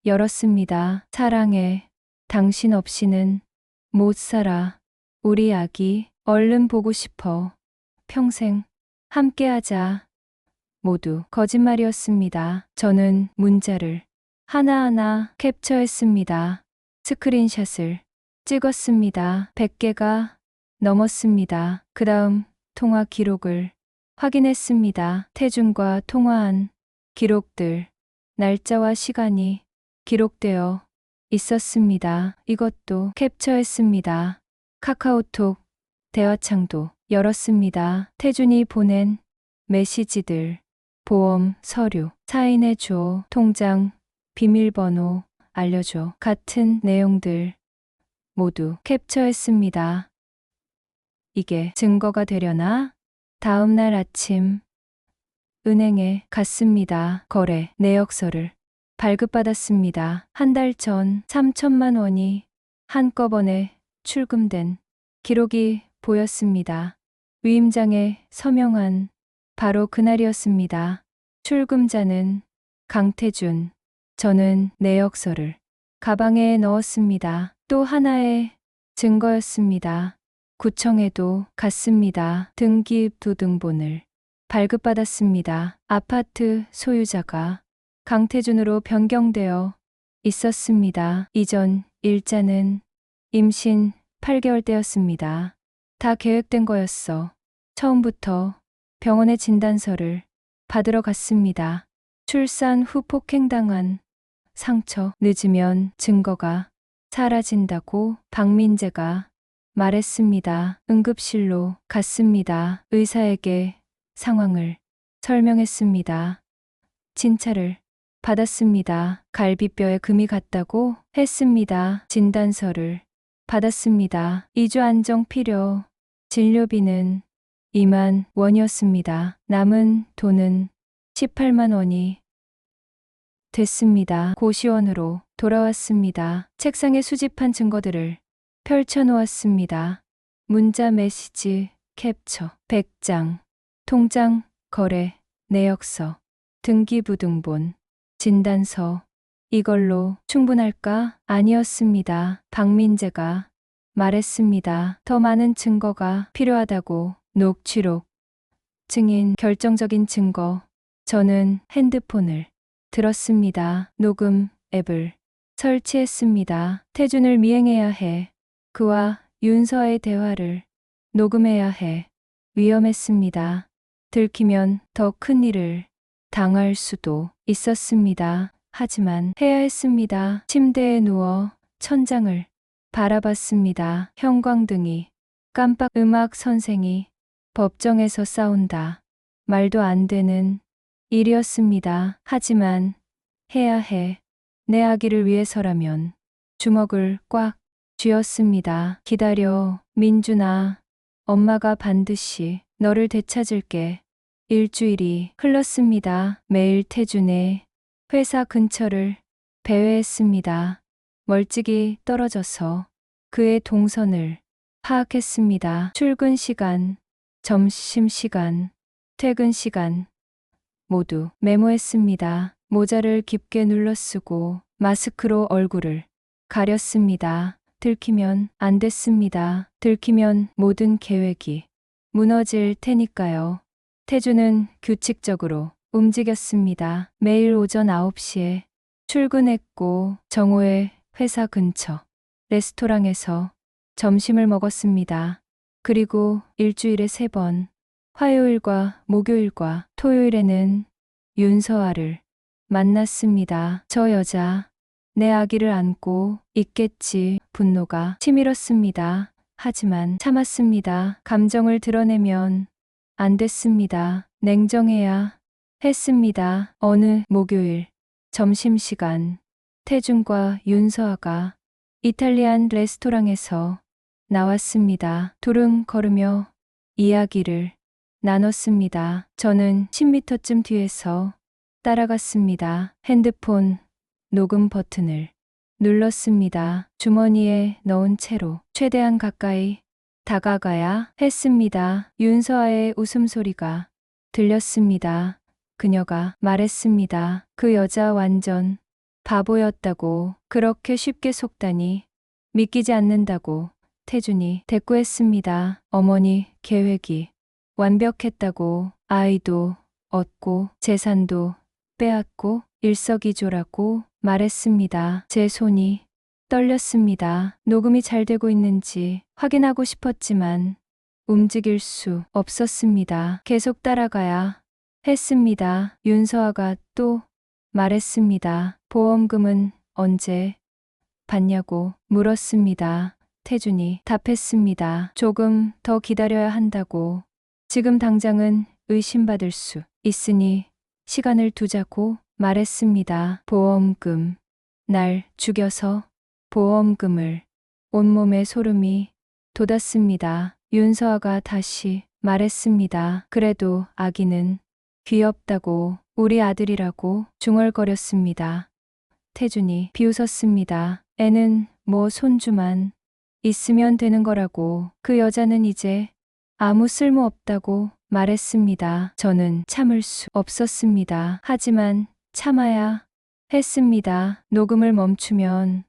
열었습니다. 사랑해. 당신 없이는 못 살아. 우리 아기 얼른 보고 싶어. 평생 함께하자. 모두 거짓말이었습니다. 저는 문자를 하나하나 캡처했습니다. 스크린샷을 찍었습니다. 100개가 넘었습니다. 그 다음 통화 기록을 확인했습니다. 태준과 통화한 기록들, 날짜와 시간이 기록되어 있었습니다. 이것도 캡처했습니다. 카카오톡 대화창도 열었습니다. 태준이 보낸 메시지들, 보험, 서류, 사인해줘, 통장, 비밀번호 알려줘 같은 내용들 모두 캡처했습니다. 이게 증거가 되려나? 다음 날 아침 은행에 갔습니다. 거래 내역서를 발급받았습니다. 한 달 전 3천만 원이 한꺼번에 출금된 기록이 보였습니다. 위임장에 서명한 바로 그날이었습니다. 출금자는 강태준. 저는 내역서를 가방에 넣었습니다. 또 하나의 증거였습니다. 구청에도 갔습니다. 등기부등본을 발급받았습니다. 아파트 소유자가 강태준으로 변경되어 있었습니다. 이전 일자는 임신 8개월 때였습니다. 다 계획된 거였어. 처음부터 병원에 진단서를 받으러 갔습니다. 출산 후 폭행당한 상처. 늦으면 증거가 사라진다고 박민재가 말했습니다. 응급실로 갔습니다. 의사에게 상황을 설명했습니다. 진찰을 받았습니다. 갈비뼈에 금이 갔다고 했습니다. 진단서를 받았습니다. 2주 안정 필요, 진료비는 2만 원이었습니다. 남은 돈은 18만 원이 됐습니다. 고시원으로 돌아왔습니다. 책상에 수집한 증거들을 펼쳐놓았습니다. 문자 메시지 캡처 100장, 통장, 거래, 내역서, 등기부등본, 진단서. 이걸로 충분할까? 아니었습니다. 박민재가 말했습니다. 더 많은 증거가 필요하다고. 녹취록, 증인, 결정적인 증거. 저는 핸드폰을 들었습니다. 녹음 앱을 설치했습니다. 태준을 미행해야 해. 그와 윤서의 대화를 녹음해야 해. 위험했습니다. 들키면 더 큰 일을 당할 수도 있었습니다. 하지만 해야 했습니다. 침대에 누워 천장을 바라봤습니다. 형광등이 깜빡. 음악 선생이 법정에서 싸운다. 말도 안 되는 일이었습니다. 하지만 해야 해. 내 아기를 위해서라면. 주먹을 꽉 쥐었습니다. 기다려, 민준아. 엄마가 반드시 너를 되찾을게. 일주일이 흘렀습니다. 매일 태준의 회사 근처를 배회했습니다. 멀찍이 떨어져서 그의 동선을 파악했습니다. 출근 시간, 점심 시간, 퇴근 시간 모두 메모했습니다. 모자를 깊게 눌러쓰고 마스크로 얼굴을 가렸습니다. 들키면 안 됐습니다. 들키면 모든 계획이 무너질 테니까요. 태주는 규칙적으로 움직였습니다. 매일 오전 9시에 출근했고 정오에 회사 근처 레스토랑에서 점심을 먹었습니다. 그리고 일주일에 3번, 화요일과 목요일과 토요일에는 윤서아를 만났습니다. 저 여자, 내 아기를 안고 있겠지. 분노가 치밀었습니다. 하지만 참았습니다. 감정을 드러내면 안 됐습니다. 냉정해야 했습니다. 어느 목요일 점심시간 태준과 윤서아가 이탈리안 레스토랑에서 나왔습니다. 둘은 걸으며 이야기를 나눴습니다. 저는 10m쯤 뒤에서 따라갔습니다. 핸드폰 녹음 버튼을 눌렀습니다. 주머니에 넣은 채로 최대한 가까이 다가가야 했습니다. 윤서아의 웃음소리가 들렸습니다. 그녀가 말했습니다. 그 여자 완전 바보였다고. 그렇게 쉽게 속다니 믿기지 않는다고 태준이 대꾸했습니다. 어머니 계획이 완벽했다고. 아이도 얻고 재산도 빼앗고 일석이조라고 말했습니다. 제 손이 떨렸습니다. 녹음이 잘 되고 있는지 확인하고 싶었지만 움직일 수 없었습니다. 계속 따라가야 했습니다. 윤서아가 또 말했습니다. 보험금은 언제 받냐고 물었습니다. 태준이 답했습니다. 조금 더 기다려야 한다고. 지금 당장은 의심받을 수 있으니 시간을 두자고 말했습니다. 보험금. 날 죽여서 보험금을. 온몸에 소름이 돋았습니다. 윤서아가 다시 말했습니다. 그래도 아기는 귀엽다고. 우리 아들이라고 중얼거렸습니다. 태준이 비웃었습니다. 애는 뭐 손주만 있으면 되는 거라고. 그 여자는 이제 아무 쓸모 없다고 말했습니다. 저는 참을 수 없었습니다. 하지만 참아야 했습니다. 녹음을 멈추면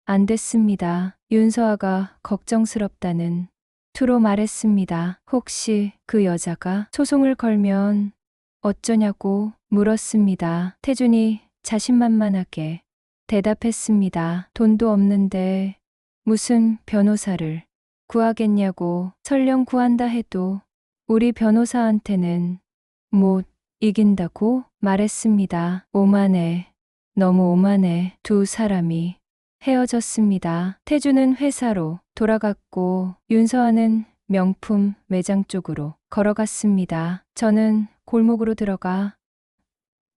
안 됐습니다. 윤서아가 걱정스럽다는 투로 말했습니다. 혹시 그 여자가 소송을 걸면 어쩌냐고 물었습니다. 태준이 자신만만하게 대답했습니다. 돈도 없는데 무슨 변호사를 구하겠냐고. 설령 구한다 해도 우리 변호사한테는 못 이긴다고 말했습니다. 오만해. 너무 오만해. 두 사람이 헤어졌습니다. 태주는 회사로 돌아갔고 윤서아는 명품 매장 쪽으로 걸어갔습니다. 저는 골목으로 들어가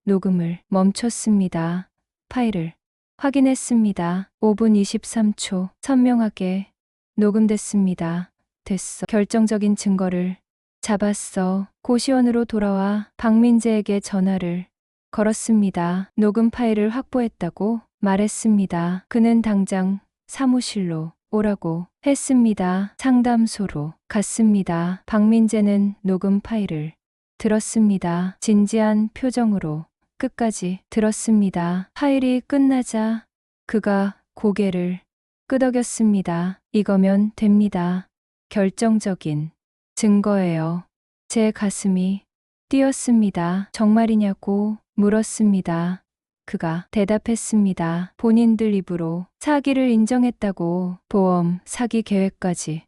녹음을 멈췄습니다. 파일을 확인했습니다. 5분 23초. 선명하게 녹음됐습니다. 됐어. 결정적인 증거를 잡았어. 고시원으로 돌아와 박민재에게 전화를 걸었습니다. 녹음 파일을 확보했다고 말했습니다. 그는 당장 사무실로 오라고 했습니다. 상담소로 갔습니다. 박민재는 녹음 파일을 들었습니다. 진지한 표정으로 끝까지 들었습니다. 파일이 끝나자 그가 고개를 끄덕였습니다. 이거면 됩니다. 결정적인 증거예요. 제 가슴이 뛰었습니다. 정말이냐고 물었습니다. 그가 대답했습니다. 본인들 입으로 사기를 인정했다고. 보험 사기 계획까지.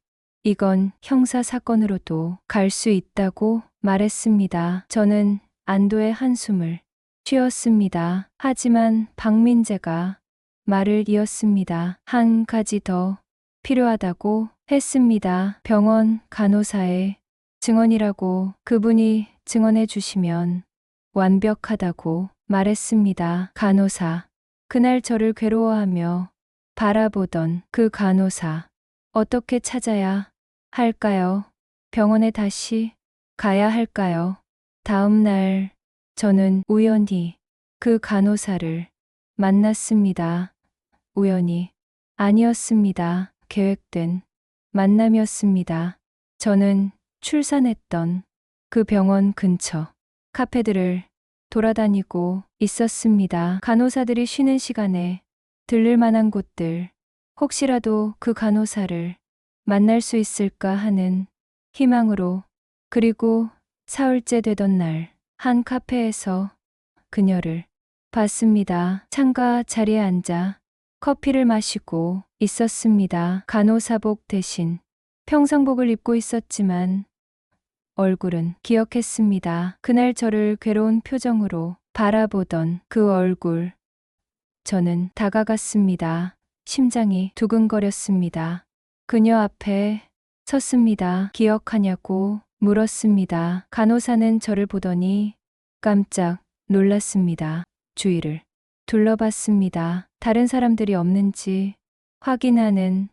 이건 형사 사건으로도 갈 수 있다고 말했습니다. 저는 안도의 한숨을 쉬었습니다. 하지만 박민재가 말을 이었습니다. 한 가지 더 필요하다고 했습니다. 병원 간호사의 증언이라고. 그분이 증언해 주시면 완벽하다고 말했습니다. 간호사. 그날 저를 괴로워하며 바라보던 그 간호사. 어떻게 찾아야 할까요? 병원에 다시 가야 할까요? 다음 날 저는 우연히 그 간호사를 만났습니다. 우연이 아니었습니다. 계획된 만남이었습니다. 저는 출산했던 그 병원 근처 카페들을 돌아다니고 있었습니다. 간호사들이 쉬는 시간에 들릴 만한 곳들, 혹시라도 그 간호사를 만날 수 있을까 하는 희망으로. 그리고 사흘째 되던 날, 한 카페에서 그녀를 봤습니다. 창가 자리에 앉아 커피를 마시고 있었습니다. 간호사복 대신 평상복을 입고 있었지만 얼굴은 기억했습니다. 그날 저를 괴로운 표정으로 바라보던 그 얼굴. 저는 다가갔습니다. 심장이 두근거렸습니다. 그녀 앞에 섰습니다. 기억하냐고 물었습니다. 간호사는 저를 보더니 깜짝 놀랐습니다. 주위를 둘러봤습니다. 다른 사람들이 없는지 확인하는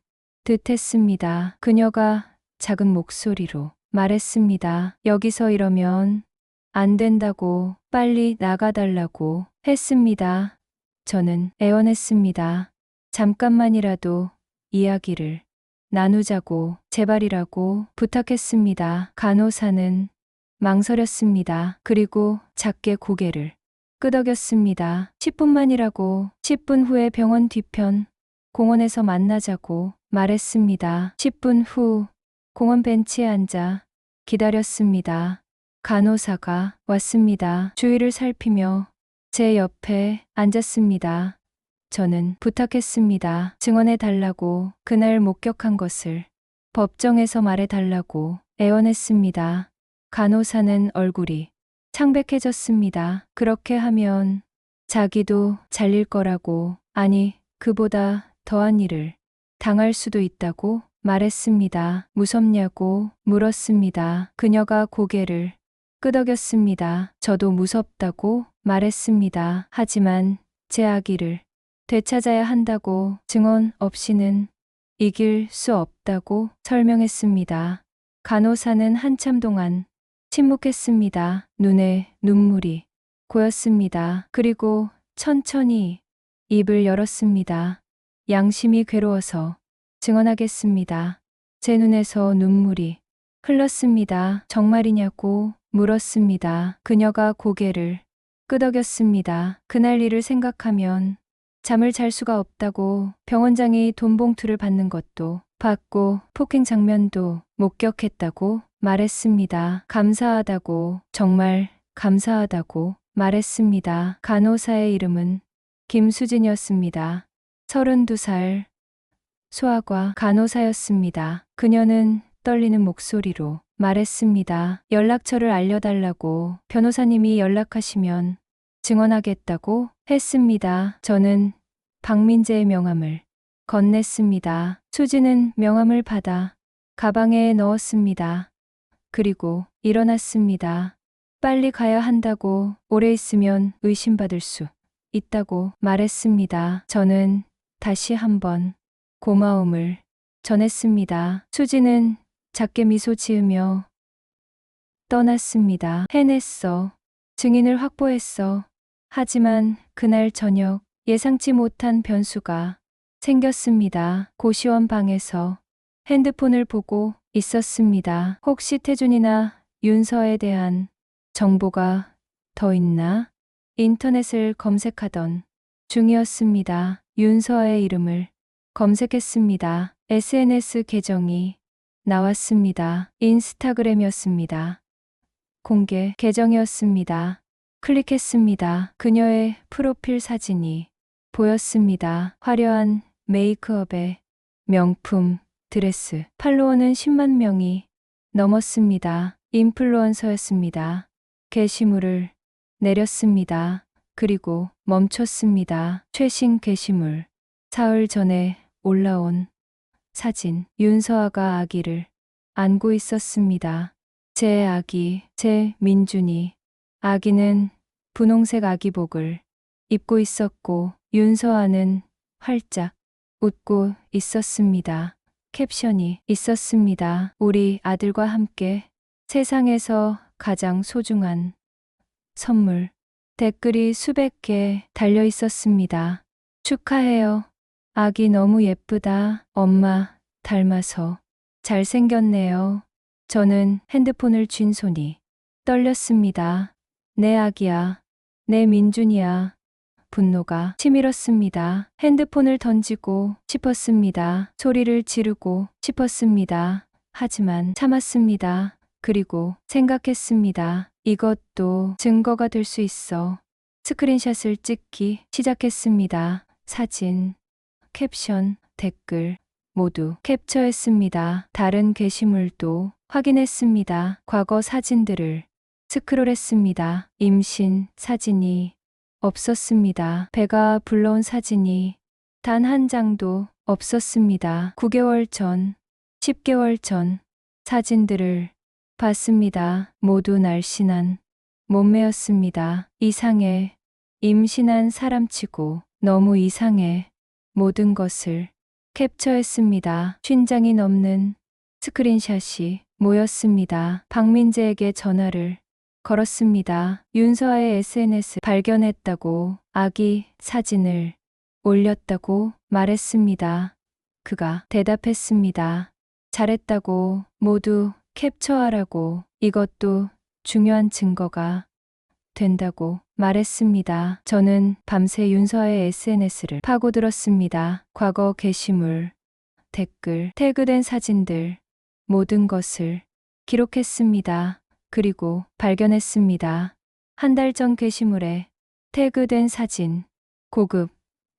듯 했습니다. 그녀가 작은 목소리로 말했습니다. 여기서 이러면 안 된다고, 빨리 나가달라고 했습니다. 저는 애원했습니다. 잠깐만이라도 이야기를 나누자고, 제발이라고 부탁했습니다. 간호사는 망설였습니다. 그리고 작게 고개를 끄덕였습니다. 10분만이라고. 10분 후에 병원 뒤편 공원에서 만나자고 말했습니다. 10분 후 공원 벤치에 앉아 기다렸습니다. 간호사가 왔습니다. 주위를 살피며 제 옆에 앉았습니다. 저는 부탁했습니다. 증언해 달라고, 그날 목격한 것을 법정에서 말해 달라고 애원했습니다. 간호사는 얼굴이 창백해졌습니다. 그렇게 하면 자기도 잘릴 거라고, 아니, 그보다 더한 일을 당할 수도 있다고 말했습니다. 무섭냐고 물었습니다. 그녀가 고개를 끄덕였습니다. 저도 무섭다고 말했습니다. 하지만 제 아기를 되찾아야 한다고, 증언 없이는 이길 수 없다고 설명했습니다. 간호사는 한참 동안 침묵했습니다. 눈에 눈물이 고였습니다. 그리고 천천히 입을 열었습니다. 양심이 괴로워서 증언하겠습니다. 제 눈에서 눈물이 흘렀습니다. 정말이냐고 물었습니다. 그녀가 고개를 끄덕였습니다. 그날 일을 생각하면 잠을 잘 수가 없다고, 병원장이 돈 봉투를 받는 것도 봤고 폭행 장면도 목격했다고 말했습니다. 감사하다고, 정말 감사하다고 말했습니다. 간호사의 이름은 김수진이었습니다. 32살 소아과 간호사였습니다. 그녀는 떨리는 목소리로 말했습니다. 연락처를 알려달라고, 변호사님이 연락하시면 증언하겠다고 했습니다. 저는 박민재의 명함을 건넸습니다. 수지는 명함을 받아 가방에 넣었습니다. 그리고 일어났습니다. 빨리 가야 한다고, 오래 있으면 의심받을 수 있다고 말했습니다. 저는 다시 한번 고마움을 전했습니다. 수지는 작게 미소 지으며 떠났습니다. 해냈어. 증인을 확보했어. 하지만 그날 저녁 예상치 못한 변수가 생겼습니다. 고시원 방에서 핸드폰을 보고 있었습니다. 혹시 태준이나 윤서에 대한 정보가 더 있나? 인터넷을 검색하던 중이었습니다. 윤서의 이름을 검색했습니다. SNS 계정이 나왔습니다. 인스타그램이었습니다. 공개 계정이었습니다. 클릭했습니다. 그녀의 프로필 사진이 보였습니다. 화려한 메이크업에 명품 드레스. 팔로워는 10만 명이 넘었습니다. 인플루언서였습니다. 게시물을 내렸습니다. 그리고 멈췄습니다. 최신 게시물. 사흘 전에 올라온 사진. 윤서아가 아기를 안고 있었습니다. 제 아기, 제 민준이. 아기는 분홍색 아기복을 입고 있었고 윤서아는 활짝 웃고 있었습니다. 캡션이 있었습니다. 우리 아들과 함께 세상에서 가장 소중한 선물. 댓글이 수백 개 달려 있었습니다. 축하해요. 아기 너무 예쁘다. 엄마 닮아서 잘생겼네요. 저는 핸드폰을 쥔 손이 떨렸습니다. 내 아기야. 내 민준이야. 분노가 치밀었습니다. 핸드폰을 던지고 싶었습니다. 소리를 지르고 싶었습니다. 하지만 참았습니다. 그리고 생각했습니다. 이것도 증거가 될 수 있어. 스크린샷을 찍기 시작했습니다. 사진, 캡션, 댓글 모두 캡처했습니다. 다른 게시물도 확인했습니다. 과거 사진들을 스크롤했습니다. 임신 사진이 없었습니다. 배가 불러온 사진이 단 한 장도 없었습니다. 9개월 전, 10개월 전 사진들을 봤습니다. 모두 날씬한 몸매였습니다. 이상해. 임신한 사람치고 너무 이상해. 모든 것을 캡처했습니다. 50장이 넘는 스크린샷이 모였습니다. 박민재에게 전화를 걸었습니다. 윤서아의 SNS 발견했다고, 아기 사진을 올렸다고 말했습니다. 그가 대답했습니다. 잘했다고, 모두 캡처하라고, 이것도 중요한 증거가 된다고 말했습니다. 저는 밤새 윤서아의 SNS를 파고들었습니다. 과거 게시물, 댓글, 태그된 사진들, 모든 것을 기록했습니다. 그리고 발견했습니다. 한 달 전 게시물에 태그된 사진, 고급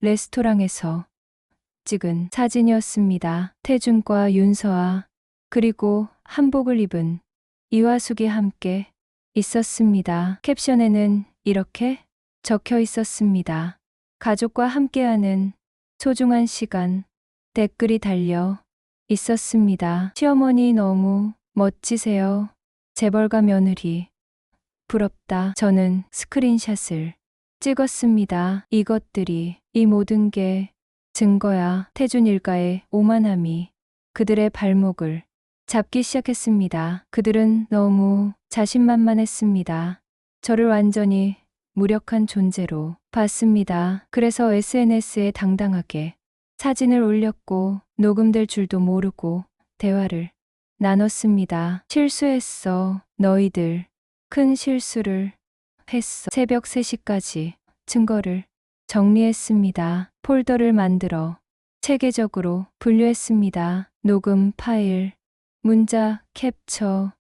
레스토랑에서 찍은 사진이었습니다. 태준과 윤서아, 그리고 한복을 입은 이화숙이 함께 있었습니다. 캡션에는 이렇게 적혀 있었습니다. 가족과 함께하는 소중한 시간. 댓글이 달려 있었습니다. 시어머니 너무 멋지세요. 재벌가 며느리. 부럽다. 저는 스크린샷을 찍었습니다. 이것들이, 이 모든 게 증거야. 태준 일가의 오만함이 그들의 발목을 잡기 시작했습니다. 그들은 너무 자신만만했습니다. 저를 완전히 무력한 존재로 봤습니다. 그래서 SNS에 당당하게 사진을 올렸고 녹음될 줄도 모르고 대화를 나눴습니다. 실수했어. 너희들 큰 실수를 했어. 새벽 3시까지 증거를 정리했습니다. 폴더를 만들어 체계적으로 분류했습니다. 녹음 파일, 문자 캡처,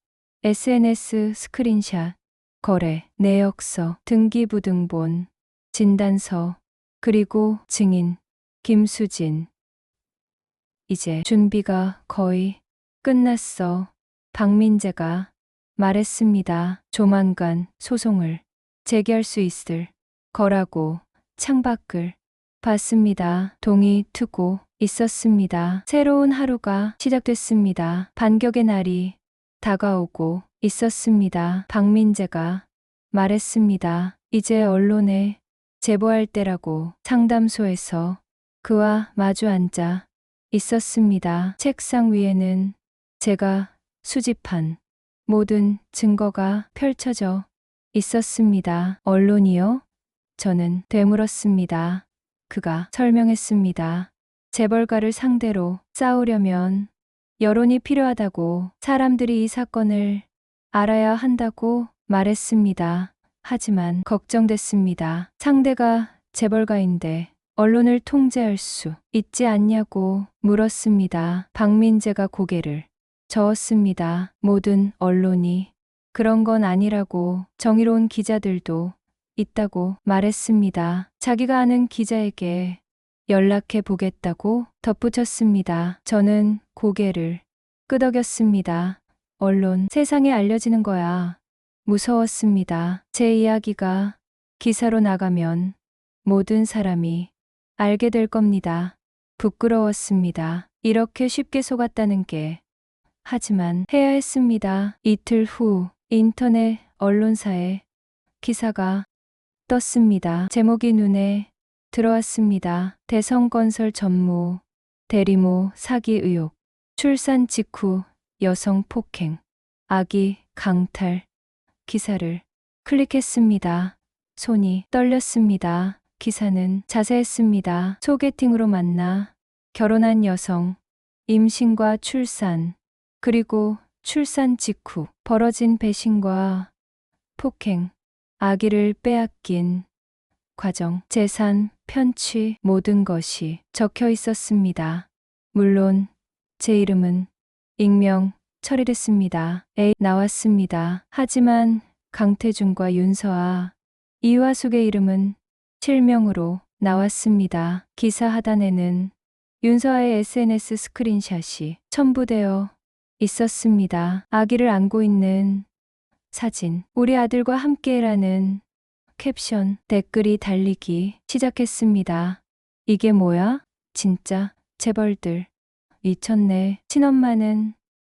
SNS 스크린샷, 거래, 내역서, 등기부등본, 진단서, 그리고 증인, 김수진. 이제 준비가 거의 끝났어. 박민재가 말했습니다. 조만간 소송을 제기할 수 있을 거라고. 창밖을 봤습니다. 동이 트고 있었습니다. 새로운 하루가 시작됐습니다. 반격의 날이 다가오고 있었습니다. 박민재가 말했습니다. 이제 언론에 제보할 때라고. 상담소에서 그와 마주 앉아 있었습니다. 책상 위에는 제가 수집한 모든 증거가 펼쳐져 있었습니다. 언론이요? 저는 되물었습니다. 그가 설명했습니다. 재벌가를 상대로 싸우려면 여론이 필요하다고, 사람들이 이 사건을 알아야 한다고 말했습니다. 하지만 걱정됐습니다. 상대가 재벌가인데 언론을 통제할 수 있지 않냐고 물었습니다. 박민재가 고개를 저었습니다. 모든 언론이 그런 건 아니라고, 정의로운 기자들도 있다고 말했습니다. 자기가 아는 기자에게 연락해 보겠다고 덧붙였습니다. 저는 고개를 끄덕였습니다. 언론, 세상에 알려지는 거야. 무서웠습니다. 제 이야기가 기사로 나가면 모든 사람이 알게 될 겁니다. 부끄러웠습니다. 이렇게 쉽게 속았다는 게. 하지만 해야 했습니다. 이틀 후 인터넷 언론사에 기사가 떴습니다. 제목이 눈에 들어왔습니다. 대성건설 전무 대리모 사기 의혹, 출산 직후 여성 폭행, 아기 강탈 기사를 클릭했습니다. 손이 떨렸습니다. 기사는 자세했습니다. 소개팅으로 만나 결혼한 여성, 임신과 출산, 그리고 출산 직후 벌어진 배신과 폭행, 아기를 빼앗긴 과정, 재산, 편취 모든 것이 적혀 있었습니다. 물론 제 이름은 익명 처리됐습니다. 나왔습니다. 하지만 강태준과 윤서아, 이화숙의 이름은 실명으로 나왔습니다. 기사 하단에는 윤서아의 SNS 스크린샷이 첨부되어 있었습니다. 아기를 안고 있는 사진, 우리 아들과 함께라는 캡션, 댓글이 달리기 시작했습니다. 이게 뭐야? 진짜 재벌들 미쳤네. 친엄마는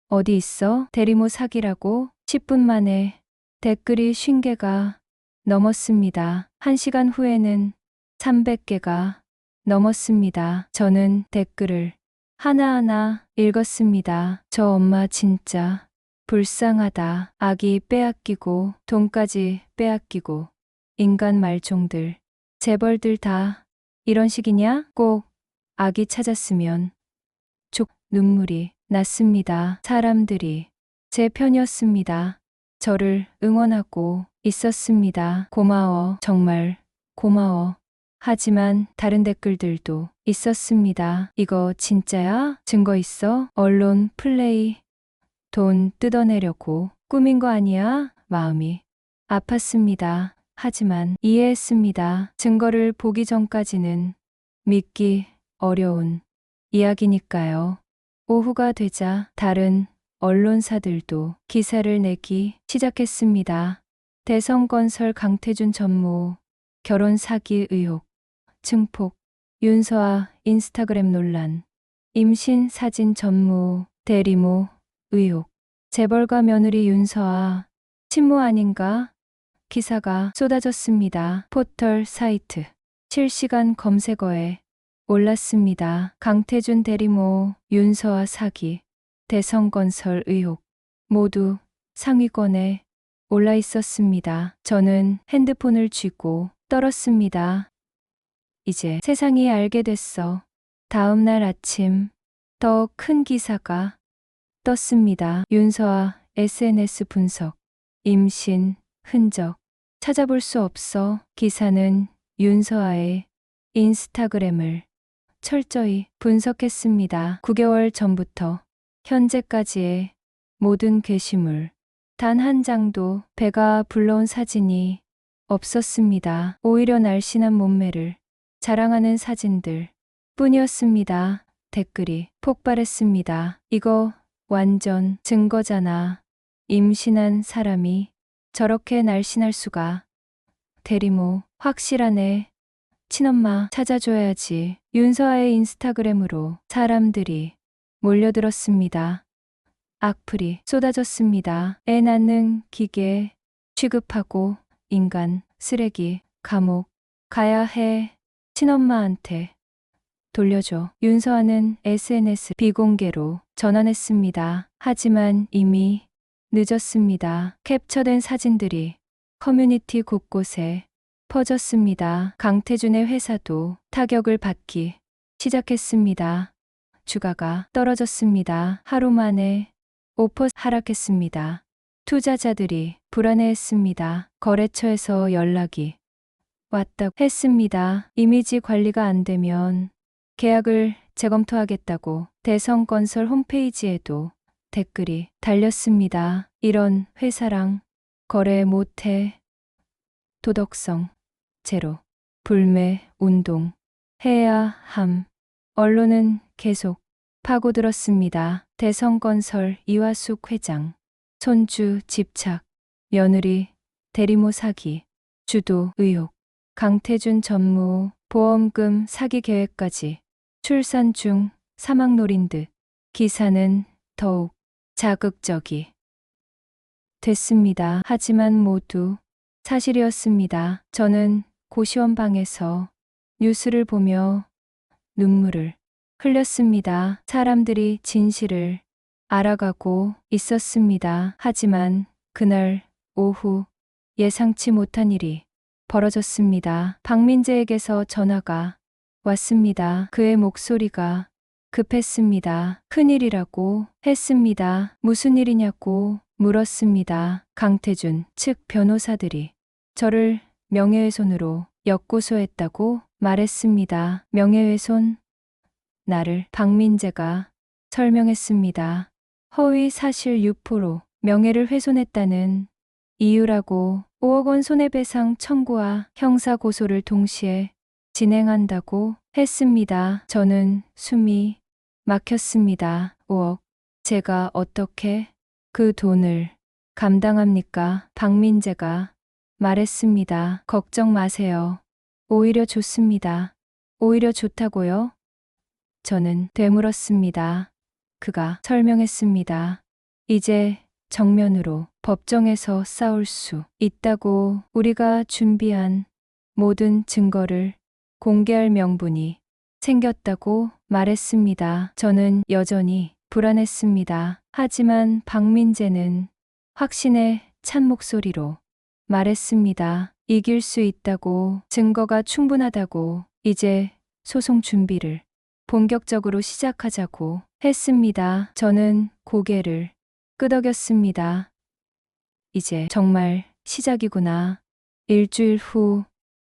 어디 있어? 대리모 사기라고 10분 만에 댓글이 50개가 넘었습니다. 1시간 후에는 300개가 넘었습니다. 저는 댓글을 하나하나 읽었습니다. 저 엄마 진짜 불쌍하다. 아기 빼앗기고 돈까지 빼앗기고 인간 말종들, 재벌들 다 이런 식이냐? 꼭 아기 찾았으면 눈물이 났습니다. 사람들이 제 편이었습니다. 저를 응원하고 있었습니다. 고마워. 정말 고마워. 하지만 다른 댓글들도 있었습니다. 이거 진짜야? 증거 있어? 언론 플레이. 돈 뜯어내려고 꾸민 거 아니야? 마음이 아팠습니다. 하지만 이해했습니다. 증거를 보기 전까지는 믿기 어려운 이야기니까요. 오후가 되자 다른 언론사들도 기사를 내기 시작했습니다. 대성건설 강태준 전무 결혼 사기 의혹, 증폭, 윤서아 인스타그램 논란, 임신 사진 전무 대리모 의혹, 재벌가 며느리 윤서아 친모 아닌가? 기사가 쏟아졌습니다. 포털 사이트 실시간 검색어에 올랐습니다. 강태준 대리모, 윤서아 사기, 대성건설 의혹 모두 상위권에 올라 있었습니다. 저는 핸드폰을 쥐고 떨었습니다. 이제 세상이 알게 됐어. 다음 날 아침 더 큰 기사가 떴습니다. 윤서아 SNS 분석, 임신 흔적 찾아볼 수 없어. 기사는 윤서아의 인스타그램을 철저히 분석했습니다. 9개월 전부터 현재까지의 모든 게시물 단 한 장도 배가 불러온 사진이 없었습니다. 오히려 날씬한 몸매를 자랑하는 사진들 뿐이었습니다. 댓글이 폭발했습니다. 이거 완전 증거잖아. 임신한 사람이 저렇게 날씬할 수가. 대리모 확실하네. 친엄마 찾아줘야지. 윤서아의 인스타그램으로 사람들이 몰려들었습니다. 악플이 쏟아졌습니다. 애 낳는 기계 취급하고 인간 쓰레기 감옥 가야 해. 친엄마한테 돌려줘. 윤서아는 SNS 비공개로 전환했습니다. 하지만 이미 늦었습니다. 캡처된 사진들이 커뮤니티 곳곳에 퍼졌습니다. 강태준의 회사도 타격을 받기 시작했습니다. 주가가 떨어졌습니다. 하루 만에 5% 하락했습니다. 투자자들이 불안해했습니다. 거래처에서 연락이 왔다고 했습니다. 이미지 관리가 안 되면 계약을 재검토하겠다고 대성건설 홈페이지에도 댓글이 달렸습니다. 이런 회사랑 거래 못해. 도덕성 제로. 불매 운동 해야 함. 언론은 계속 파고들었습니다. 대성건설 이화숙 회장, 손주 집착, 며느리 대리모 사기, 주도 의혹, 강태준 전무 보험금 사기 계획까지 출산 중 사막 노린 듯 기사는 더욱 자극적이 됐습니다. 하지만 모두 사실이었습니다. 저는 고시원 방에서 뉴스를 보며 눈물을 흘렸습니다. 사람들이 진실을 알아가고 있었습니다. 하지만 그날 오후 예상치 못한 일이 벌어졌습니다. 박민재에게서 전화가 왔습니다. 그의 목소리가 급했습니다. 큰일이라고 했습니다. 무슨 일이냐고 물었습니다. 강태준 측 변호사들이 저를 명예훼손으로 역고소했다고 말했습니다. 명예훼손? 나를 박민재가 설명했습니다. 허위 사실 유포로 명예를 훼손했다는 이유라고 5억 원 손해배상 청구와 형사 고소를 동시에 진행한다고 했습니다. 저는 숨이 막혔습니다. 5억. 제가 어떻게 그 돈을 감당합니까? 박민재가 말했습니다. 걱정 마세요. 오히려 좋습니다. 오히려 좋다고요? 저는 되물었습니다. 그가 설명했습니다. 이제 정면으로 법정에서 싸울 수 있다고 우리가 준비한 모든 증거를 공개할 명분이 생겼다고 말했습니다. 저는 여전히 불안했습니다. 하지만 박민재는 확신에 찬 목소리로 말했습니다. 이길 수 있다고, 증거가 충분하다고, 이제 소송 준비를 본격적으로 시작하자고 했습니다. 저는 고개를 끄덕였습니다. 이제 정말 시작이구나. 일주일 후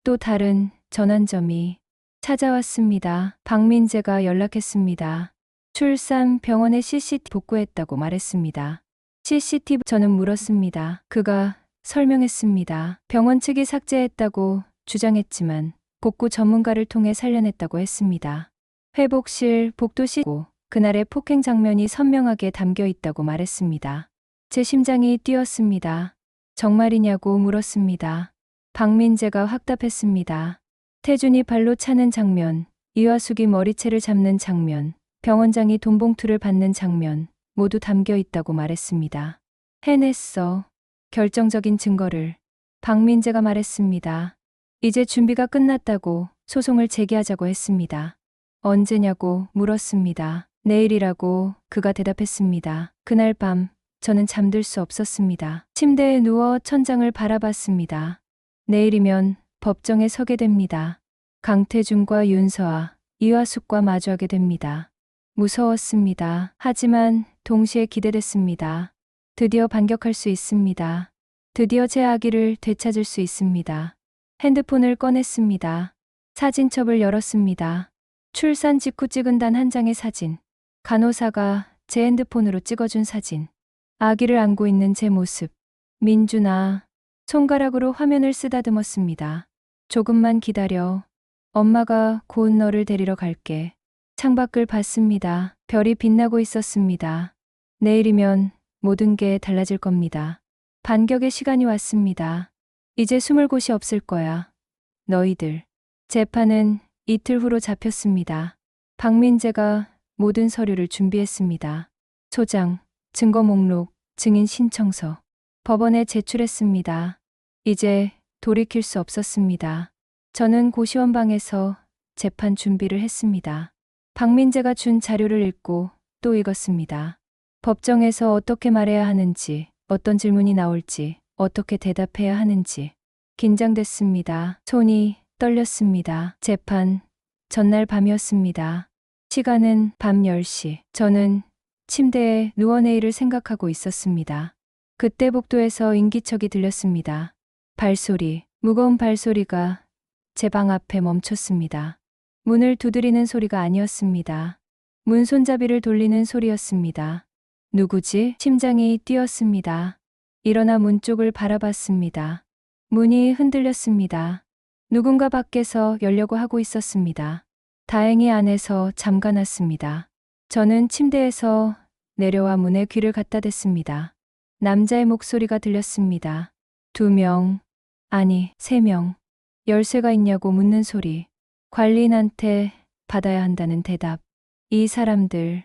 또 다른 전환점이 찾아왔습니다. 박민재가 연락했습니다. 출산 병원에 CCTV 복구했다고 말했습니다. CCTV 저는 물었습니다. 그가 설명했습니다. 병원 측이 삭제했다고 주장했지만 복구 전문가를 통해 살려냈다고 했습니다. 회복실 복도시고 그날의 폭행 장면이 선명하게 담겨 있다고 말했습니다. 제 심장이 뛰었습니다. 정말이냐고 물었습니다. 박민재가 확답했습니다. 태준이 발로 차는 장면, 이화숙이 머리채를 잡는 장면, 병원장이 돈봉투를 받는 장면 모두 담겨 있다고 말했습니다. 해냈어. 결정적인 증거를. 박민재가 말했습니다. 이제 준비가 끝났다고 소송을 제기하자고 했습니다. 언제냐고 물었습니다. 내일이라고 그가 대답했습니다. 그날 밤 저는 잠들 수 없었습니다. 침대에 누워 천장을 바라봤습니다. 내일이면 법정에 서게 됩니다. 강태준과 윤서아, 이화숙과 마주하게 됩니다. 무서웠습니다. 하지만 동시에 기대됐습니다. 드디어 반격할 수 있습니다. 드디어 제 아기를 되찾을 수 있습니다. 핸드폰을 꺼냈습니다. 사진첩을 열었습니다. 출산 직후 찍은 단 한 장의 사진. 간호사가 제 핸드폰으로 찍어준 사진. 아기를 안고 있는 제 모습. 민준아. 손가락으로 화면을 쓰다듬었습니다. 조금만 기다려. 엄마가 곧 너를 데리러 갈게. 창밖을 봤습니다. 별이 빛나고 있었습니다. 내일이면 모든 게 달라질 겁니다. 반격의 시간이 왔습니다. 이제 숨을 곳이 없을 거야. 너희들. 재판은 이틀 후로 잡혔습니다. 박민재가 모든 서류를 준비했습니다. 소장, 증거 목록, 증인 신청서. 법원에 제출했습니다. 이제 돌이킬 수 없었습니다. 저는 고시원방에서 재판 준비를 했습니다. 박민재가 준 자료를 읽고 또 읽었습니다. 법정에서 어떻게 말해야 하는지, 어떤 질문이 나올지, 어떻게 대답해야 하는지. 긴장됐습니다. 손이 떨렸습니다. 재판 전날 밤이었습니다. 시간은 밤 10시. 저는 침대에 누워 내일을 생각하고 있었습니다. 그때 복도에서 인기척이 들렸습니다. 발소리, 무거운 발소리가 제 방 앞에 멈췄습니다. 문을 두드리는 소리가 아니었습니다. 문 손잡이를 돌리는 소리였습니다. 누구지? 심장이 뛰었습니다. 일어나 문 쪽을 바라봤습니다. 문이 흔들렸습니다. 누군가 밖에서 열려고 하고 있었습니다. 다행히 안에서 잠가놨습니다. 저는 침대에서 내려와 문에 귀를 갖다 댔습니다. 남자의 목소리가 들렸습니다. 2명, 아니 3명. 열쇠가 있냐고 묻는 소리. 관리인한테 받아야 한다는 대답. 이 사람들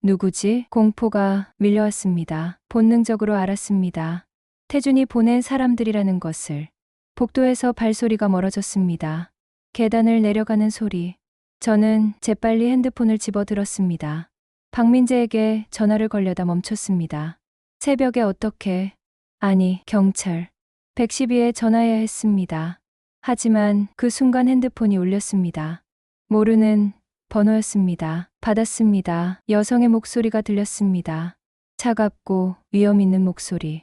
누구지? 공포가 밀려왔습니다. 본능적으로 알았습니다. 태준이 보낸 사람들이라는 것을. 복도에서 발소리가 멀어졌습니다. 계단을 내려가는 소리. 저는 재빨리 핸드폰을 집어들었습니다. 박민재에게 전화를 걸려다 멈췄습니다. 새벽에 어떻게, 아니, 경찰. 112에 전화해야 했습니다. 하지만 그 순간 핸드폰이 울렸습니다. 모르는 번호였습니다. 받았습니다. 여성의 목소리가 들렸습니다. 차갑고 위험 있는 목소리.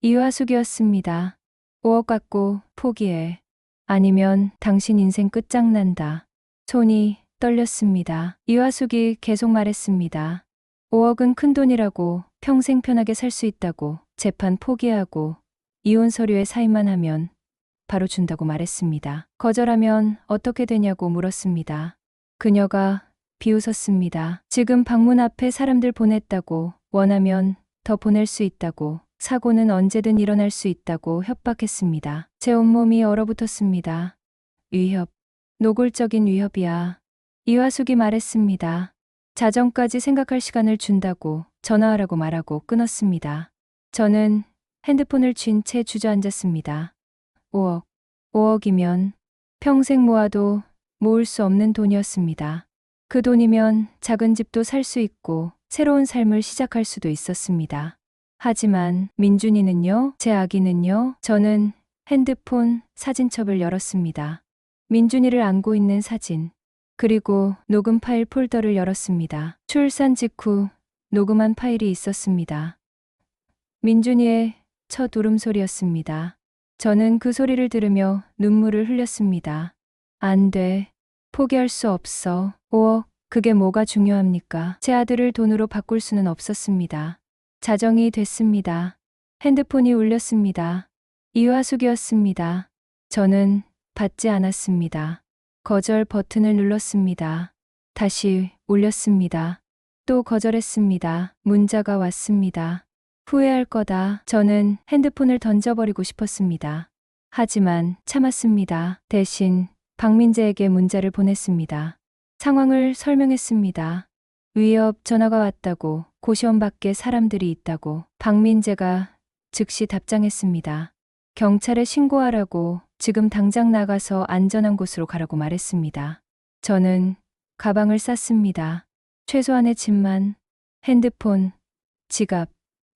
이화숙이었습니다. 5억 갖고 포기해. 아니면 당신 인생 끝장난다. 손이 떨렸습니다. 이화숙이 계속 말했습니다. 5억은 큰돈이라고, 평생 편하게 살 수 있다고, 재판 포기하고 이혼 서류에 사인만 하면 바로 준다고 말했습니다. 거절하면 어떻게 되냐고 물었습니다. 그녀가 비웃었습니다. 지금 방문 앞에 사람들 보냈다고, 원하면 더 보낼 수 있다고, 사고는 언제든 일어날 수 있다고 협박했습니다. 제 온몸이 얼어붙었습니다. 위협, 노골적인 위협이야. 이화숙이 말했습니다. 자정까지 생각할 시간을 준다고, 전화하라고 말하고 끊었습니다. 저는 핸드폰을 쥔 채 주저앉았습니다. 5억. 5억이면 평생 모아도 모을 수 없는 돈이었습니다. 그 돈이면 작은 집도 살 수 있고 새로운 삶을 시작할 수도 있었습니다. 하지만 민준이는요, 제 아기는요. 저는 핸드폰 사진첩을 열었습니다. 민준이를 안고 있는 사진, 그리고 녹음 파일 폴더를 열었습니다. 출산 직후 녹음한 파일이 있었습니다. 민준이의 첫 울음소리였습니다. 저는 그 소리를 들으며 눈물을 흘렸습니다. 안 돼. 포기할 수 없어. 5억, 그게 뭐가 중요합니까? 제 아들을 돈으로 바꿀 수는 없었습니다. 자정이 됐습니다. 핸드폰이 울렸습니다. 이화숙이었습니다. 저는 받지 않았습니다. 거절 버튼을 눌렀습니다. 다시 울렸습니다. 또 거절했습니다. 문자가 왔습니다. 후회할 거다. 저는 핸드폰을 던져버리고 싶었습니다. 하지만 참았습니다. 대신 박민재에게 문자를 보냈습니다. 상황을 설명했습니다. 위협 전화가 왔다고, 고시원 밖에 사람들이 있다고. 박민재가 즉시 답장했습니다. 경찰에 신고하라고, 지금 당장 나가서 안전한 곳으로 가라고 말했습니다. 저는 가방을 쌌습니다. 최소한의 짐만, 핸드폰, 지갑,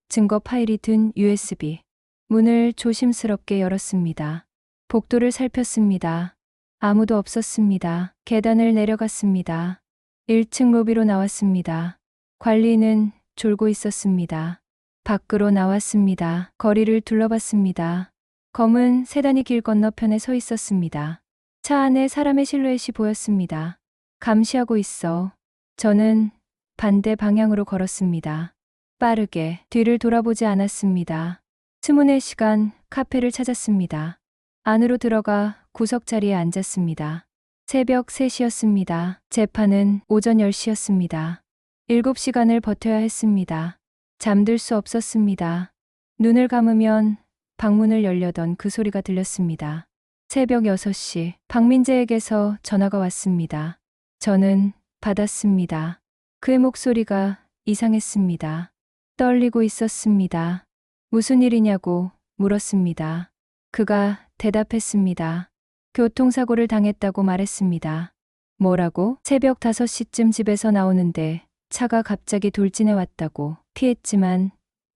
증거 파일이 든 USB. 문을 조심스럽게 열었습니다. 복도를 살폈습니다. 아무도 없었습니다. 계단을 내려갔습니다. 1층 로비로 나왔습니다. 관리는 졸고 있었습니다. 밖으로 나왔습니다. 거리를 둘러봤습니다. 검은 세단이 길 건너편에 서 있었습니다. 차 안에 사람의 실루엣이 보였습니다. 감시하고 있어. 저는 반대 방향으로 걸었습니다. 빠르게 뒤를 돌아보지 않았습니다. 24시간 카페를 찾았습니다. 안으로 들어가 구석 자리에 앉았습니다. 새벽 3시였습니다. 재판은 오전 10시였습니다. 7시간을 버텨야 했습니다. 잠들 수 없었습니다. 눈을 감으면 방문을 열려던 그 소리가 들렸습니다. 새벽 6시, 박민재에게서 전화가 왔습니다. 저는 받았습니다. 그의 목소리가 이상했습니다. 떨리고 있었습니다. 무슨 일이냐고 물었습니다. 그가 대답했습니다. 교통사고를 당했다고 말했습니다. 뭐라고? 새벽 5시쯤 집에서 나오는데 차가 갑자기 돌진해 왔다고, 피했지만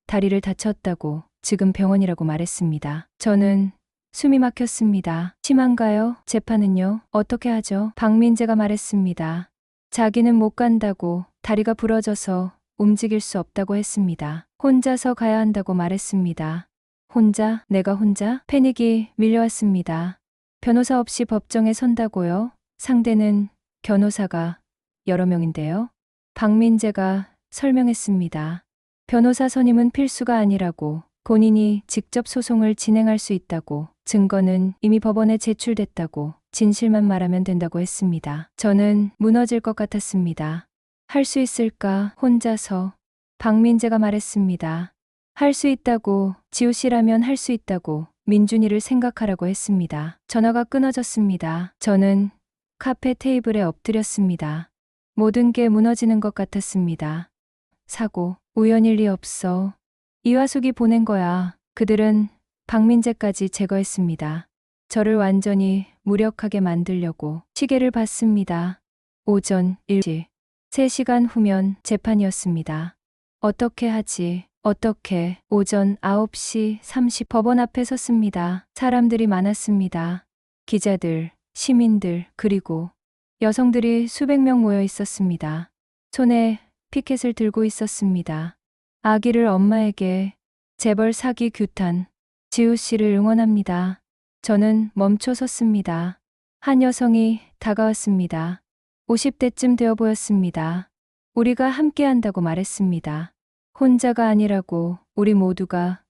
다리를 다쳤다고, 지금 병원이라고 말했습니다. 저는 숨이 막혔습니다. 심한가요? 재판은요? 어떻게 하죠? 박민재가 말했습니다. 자기는 못 간다고, 다리가 부러져서 움직일 수 없다고 했습니다. 혼자서 가야 한다고 말했습니다. 혼자? 내가 혼자? 패닉이 밀려왔습니다. 변호사 없이 법정에 선다고요? 상대는 변호사가 여러 명인데요. 박민재가 설명했습니다. 변호사 선임은 필수가 아니라고, 본인이 직접 소송을 진행할 수 있다고, 증거는 이미 법원에 제출됐다고, 진실만 말하면 된다고 했습니다. 저는 무너질 것 같았습니다. 할 수 있을까? 혼자서. 박민재가 말했습니다. 할 수 있다고, 지우 씨라면 할 수 있다고, 민준이를 생각하라고 했습니다. 전화가 끊어졌습니다. 저는 카페 테이블에 엎드렸습니다. 모든 게 무너지는 것 같았습니다. 사고, 우연일 리 없어. 이화숙이 보낸 거야. 그들은 박민재까지 제거했습니다. 저를 완전히 무력하게 만들려고. 시계를 봤습니다. 오전 1시. 3시간 후면 재판이었습니다. 어떻게 하지? 어떻게? 오전 9시 30 법원 앞에 섰습니다. 사람들이 많았습니다. 기자들, 시민들, 그리고 여성들이 수백 명 모여 있었습니다. 손에 피켓을 들고 있었습니다. 아기를 엄마에게 재벌 사기 규탄, 지우 씨를 응원합니다. 저는 멈춰 섰습니다. 한 여성이 다가왔습니다. 50대쯤 되어 보였습니다. 우리가 함께 한다고 말했습니다. 혼자가 아니라고, 우리 모두가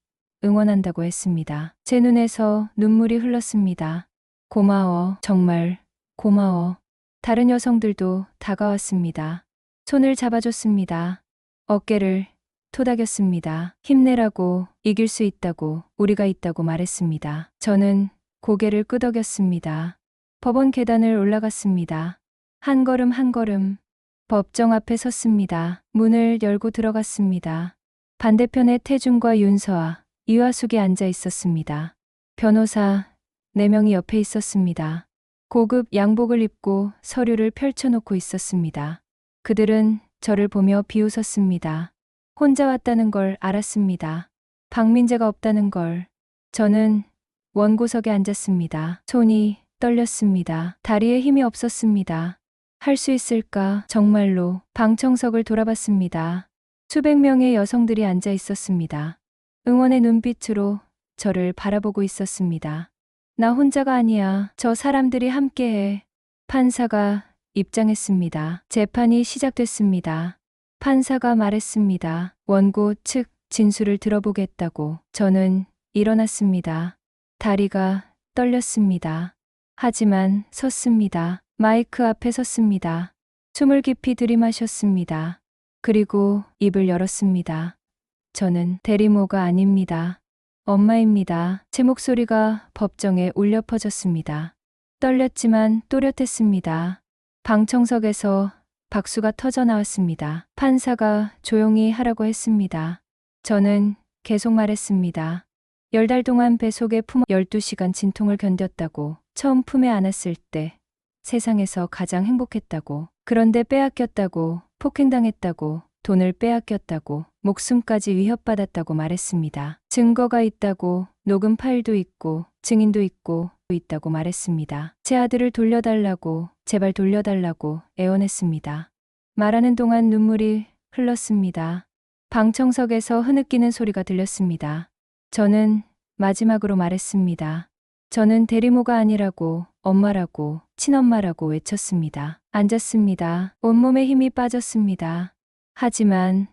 응원한다고 했습니다. 제 눈에서 눈물이 흘렀습니다. 고마워, 정말 고마워. 다른 여성들도 다가왔습니다. 손을 잡아줬습니다. 어깨를 토닥였습니다. 힘내라고, 이길 수 있다고, 우리가 있다고 말했습니다. 저는 고개를 끄덕였습니다. 법원 계단을 올라갔습니다. 한 걸음 한 걸음 법정 앞에 섰습니다. 문을 열고 들어갔습니다. 반대편에 태준과 윤서아, 이화숙이 앉아 있었습니다. 변호사 4명이 옆에 있었습니다. 고급 양복을 입고 서류를 펼쳐놓고 있었습니다. 그들은 저를 보며 비웃었습니다. 혼자 왔다는 걸 알았습니다. 박민재가 없다는 걸. 저는 원고석에 앉았습니다. 손이 떨렸습니다. 다리에 힘이 없었습니다. 할 수 있을까? 정말로. 방청석을 돌아봤습니다. 수백 명의 여성들이 앉아 있었습니다. 응원의 눈빛으로 저를 바라보고 있었습니다. 나 혼자가 아니야. 저 사람들이 함께해. 판사가 입장했습니다. 재판이 시작됐습니다. 판사가 말했습니다. 원고 측 진술을 들어보겠다고. 저는 일어났습니다. 다리가 떨렸습니다. 하지만 섰습니다. 마이크 앞에 섰습니다. 숨을 깊이 들이마셨습니다. 그리고 입을 열었습니다. 저는 대리모가 아닙니다. 엄마입니다. 제 목소리가 법정에 울려 퍼졌습니다. 떨렸지만 또렷했습니다. 방청석에서 박수가 터져 나왔습니다. 판사가 조용히 하라고 했습니다. 저는 계속 말했습니다. 10달 동안 배 속에 품어 12시간 진통을 견뎠다고. 처음 품에 안았을 때 세상에서 가장 행복했다고. 그런데 빼앗겼다고, 폭행당했다고, 돈을 빼앗겼다고, 목숨까지 위협받았다고 말했습니다. 증거가 있다고, 녹음 파일도 있고, 증인도 있다고 말했습니다. 제 아들을 돌려달라고, 제발 돌려달라고 애원했습니다. 말하는 동안 눈물이 흘렀습니다. 방청석에서 흐느끼는 소리가 들렸습니다. 저는 마지막으로 말했습니다. 저는 대리모가 아니라고, 엄마라고, 친엄마라고 외쳤습니다. 앉았습니다. 온몸에 힘이 빠졌습니다. 하지만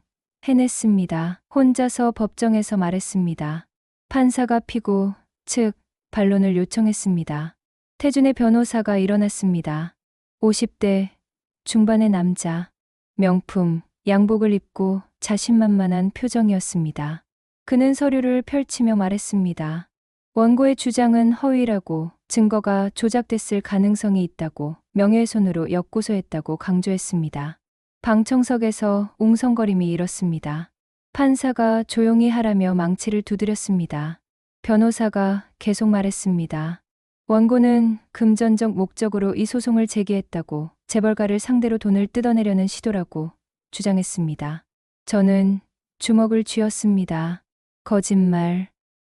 해냈습니다. 혼자서 법정에서 말했습니다. 판사가 피고 측 반론을 요청했습니다. 태준의 변호사가 일어났습니다. 50대 중반의 남자, 명품, 양복을 입고 자신만만한 표정이었습니다. 그는 서류를 펼치며 말했습니다. 원고의 주장은 허위라고, 증거가 조작됐을 가능성이 있다고, 명예훼손으로 역고소했다고 강조했습니다. 방청석에서 웅성거림이 일었습니다. 판사가 조용히 하라며 망치를 두드렸습니다. 변호사가 계속 말했습니다. 원고는 금전적 목적으로 이 소송을 제기했다고, 재벌가를 상대로 돈을 뜯어내려는 시도라고 주장했습니다. 저는 주먹을 쥐었습니다. 거짓말.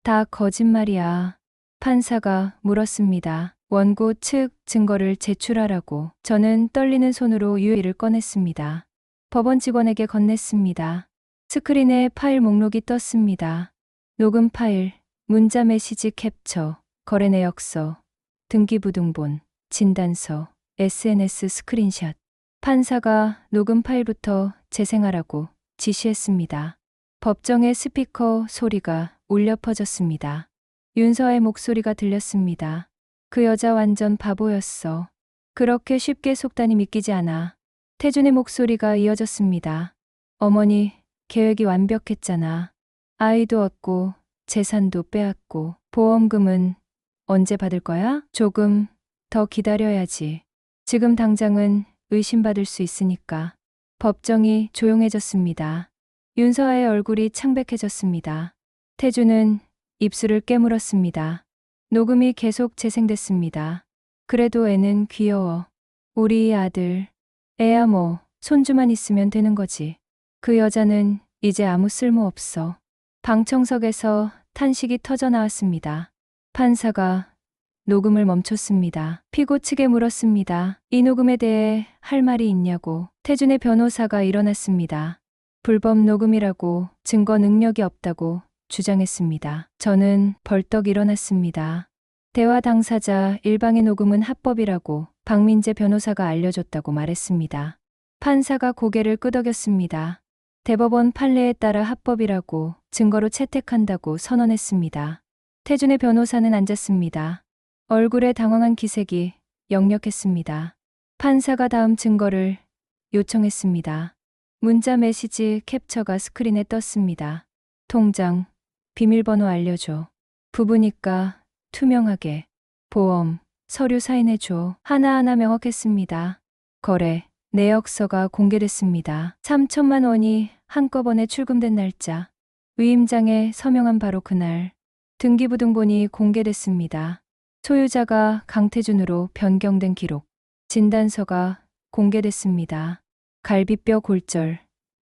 다 거짓말이야. 판사가 물었습니다. 원고 측 증거를 제출하라고. 저는 떨리는 손으로 유해를 꺼냈습니다. 법원 직원에게 건넸습니다. 스크린에 파일 목록이 떴습니다. 녹음 파일, 문자 메시지 캡처, 거래 내역서, 등기부등본, 진단서, SNS 스크린샷. 판사가 녹음 파일부터 재생하라고 지시했습니다. 법정의 스피커 소리가 울려 퍼졌습니다. 윤서아의 목소리가 들렸습니다. 그 여자 완전 바보였어. 그렇게 쉽게 속다니 믿기지 않아. 태준의 목소리가 이어졌습니다. 어머니, 계획이 완벽했잖아. 아이도 얻고 재산도 빼앗고 보험금은 언제 받을 거야? 조금 더 기다려야지. 지금 당장은 의심받을 수 있으니까. 법정이 조용해졌습니다. 윤서아의 얼굴이 창백해졌습니다. 태준은 입술을 깨물었습니다. 녹음이 계속 재생됐습니다. 그래도 애는 귀여워. 우리 아들. 애야 뭐 손주만 있으면 되는 거지. 그 여자는 이제 아무 쓸모 없어. 방청석에서 탄식이 터져 나왔습니다. 판사가 녹음을 멈췄습니다. 피고 측에 물었습니다. 이 녹음에 대해 할 말이 있냐고. 태준의 변호사가 일어났습니다. 불법 녹음이라고 증거 능력이 없다고 주장했습니다. 저는 벌떡 일어났습니다. 대화 당사자 일방의 녹음은 합법이라고 박민재 변호사가 알려줬다고 말했습니다. 판사가 고개를 끄덕였습니다. 대법원 판례에 따라 합법이라고 증거로 채택한다고 선언했습니다. 태준의 변호사는 앉았습니다. 얼굴에 당황한 기색이 역력했습니다. 판사가 다음 증거를 요청했습니다. 문자 메시지 캡처가 스크린에 떴습니다. 통장, 비밀번호 알려줘. 부부니까 투명하게. 보험, 서류 사인해줘. 하나하나 명확했습니다. 거래, 내역서가 공개됐습니다. 3천만 원이 한꺼번에 출금된 날짜. 위임장에 서명한 바로 그날. 등기부등본이 공개됐습니다. 소유자가 강태준으로 변경된 기록. 진단서가 공개됐습니다. 갈비뼈 골절,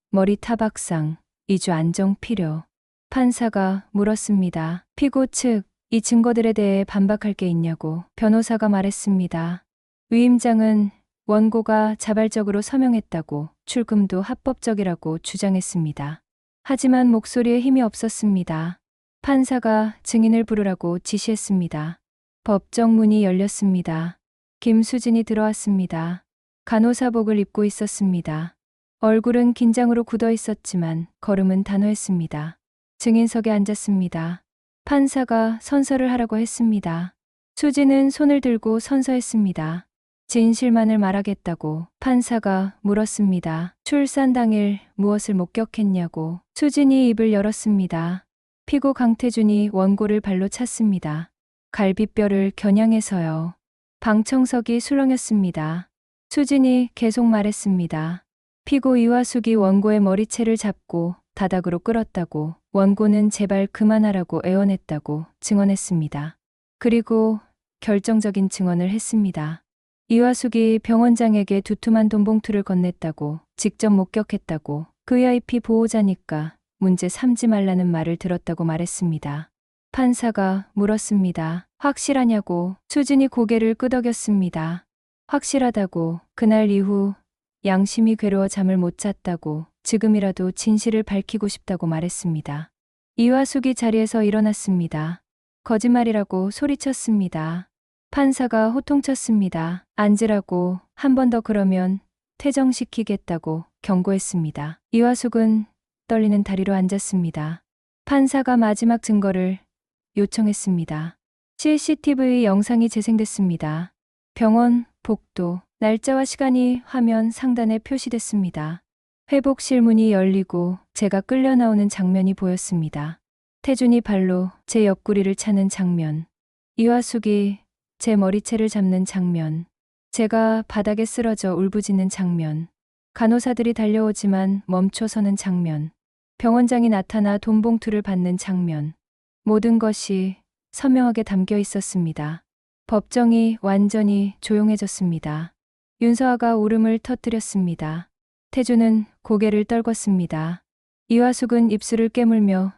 머리 타박상, 이주 안정 필요. 판사가 물었습니다. 피고 측, 이 증거들에 대해 반박할 게 있냐고. 변호사가 말했습니다. 위임장은 원고가 자발적으로 서명했다고, 출금도 합법적이라고 주장했습니다. 하지만 목소리에 힘이 없었습니다. 판사가 증인을 부르라고 지시했습니다. 법정 문이 열렸습니다. 김수진이 들어왔습니다. 간호사복을 입고 있었습니다. 얼굴은 긴장으로 굳어 있었지만 걸음은 단호했습니다. 증인석에 앉았습니다. 판사가 선서를 하라고 했습니다. 수진은 손을 들고 선서했습니다. 진실만을 말하겠다고 판사가 물었습니다. 출산 당일 무엇을 목격했냐고. 수진이 입을 열었습니다. 피고 강태준이 원고를 발로 찼습니다. 갈비뼈를 겨냥해서요. 방청석이 술렁였습니다. 수진이 계속 말했습니다. 피고 이화숙이 원고의 머리채를 잡고 다닥으로 끌었다고, 원고는 제발 그만하라고 애원했다고 증언했습니다. 그리고 결정적인 증언을 했습니다. 이화숙이 병원장에게 두툼한 돈봉투를 건넸다고, 직접 목격했다고, VIP 보호자니까 문제 삼지 말라는 말을 들었다고 말했습니다. 판사가 물었습니다. 확실하냐고. 수진이 고개를 끄덕였습니다. 확실하다고. 그날 이후 양심이 괴로워 잠을 못 잤다고, 지금이라도 진실을 밝히고 싶다고 말했습니다. 이화숙이 자리에서 일어났습니다. 거짓말이라고 소리쳤습니다. 판사가 호통쳤습니다. 앉으라고. 한 번 더 그러면 퇴정시키겠다고 경고했습니다. 이화숙은 떨리는 다리로 앉았습니다. 판사가 마지막 증거를 요청했습니다. CCTV 영상이 재생됐습니다. 병원, 복도, 날짜와 시간이 화면 상단에 표시됐습니다. 회복실 문이 열리고 제가 끌려 나오는 장면이 보였습니다. 태준이 발로 제 옆구리를 차는 장면. 이화숙이 제 머리채를 잡는 장면. 제가 바닥에 쓰러져 울부짖는 장면. 간호사들이 달려오지만 멈춰서는 장면. 병원장이 나타나 돈봉투를 받는 장면. 모든 것이 선명하게 담겨 있었습니다. 법정이 완전히 조용해졌습니다. 윤서아가 울음을 터뜨렸습니다. 태준은 고개를 떨궜습니다. 이화숙은 입술을 깨물며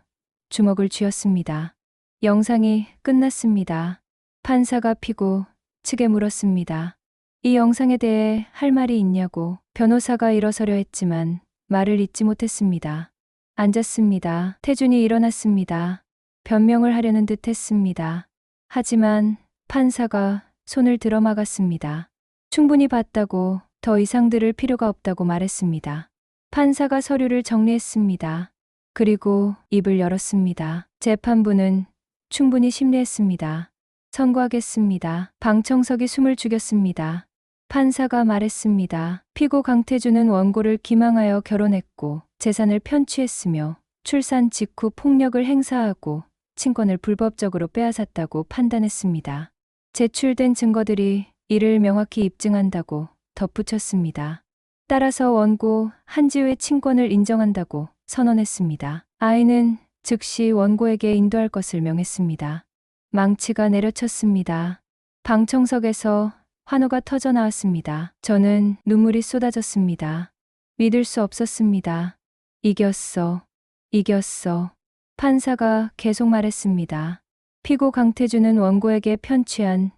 주먹을 쥐었습니다. 영상이 끝났습니다. 판사가 피고 측에 물었습니다. 이 영상에 대해 할 말이 있냐고. 변호사가 일어서려 했지만 말을 잇지 못했습니다. 앉았습니다. 태준이 일어났습니다. 변명을 하려는 듯 했습니다. 하지만 판사가 손을 들어 막았습니다. 충분히 봤다고, 더 이상 들을 필요가 없다고 말했습니다. 판사가 서류를 정리했습니다. 그리고 입을 열었습니다. 재판부는 충분히 심리했습니다. 선고하겠습니다. 방청석이 숨을 죽였습니다. 판사가 말했습니다. 피고 강태준은 원고를 기망하여 결혼했고 재산을 편취했으며 출산 직후 폭력을 행사하고 친권을 불법적으로 빼앗았다고 판단했습니다. 제출된 증거들이 이를 명확히 입증한다고 덧붙였습니다. 따라서 원고 한지우의 친권을 인정한다고 선언했습니다. 아이는 즉시 원고에게 인도할 것을 명했습니다. 망치가 내려쳤습니다. 방청석에서 환호가 터져 나왔습니다. 저는 눈물이 쏟아졌습니다. 믿을 수 없었습니다. 이겼어. 이겼어. 판사가 계속 말했습니다. 피고 강태준은 원고에게 편취한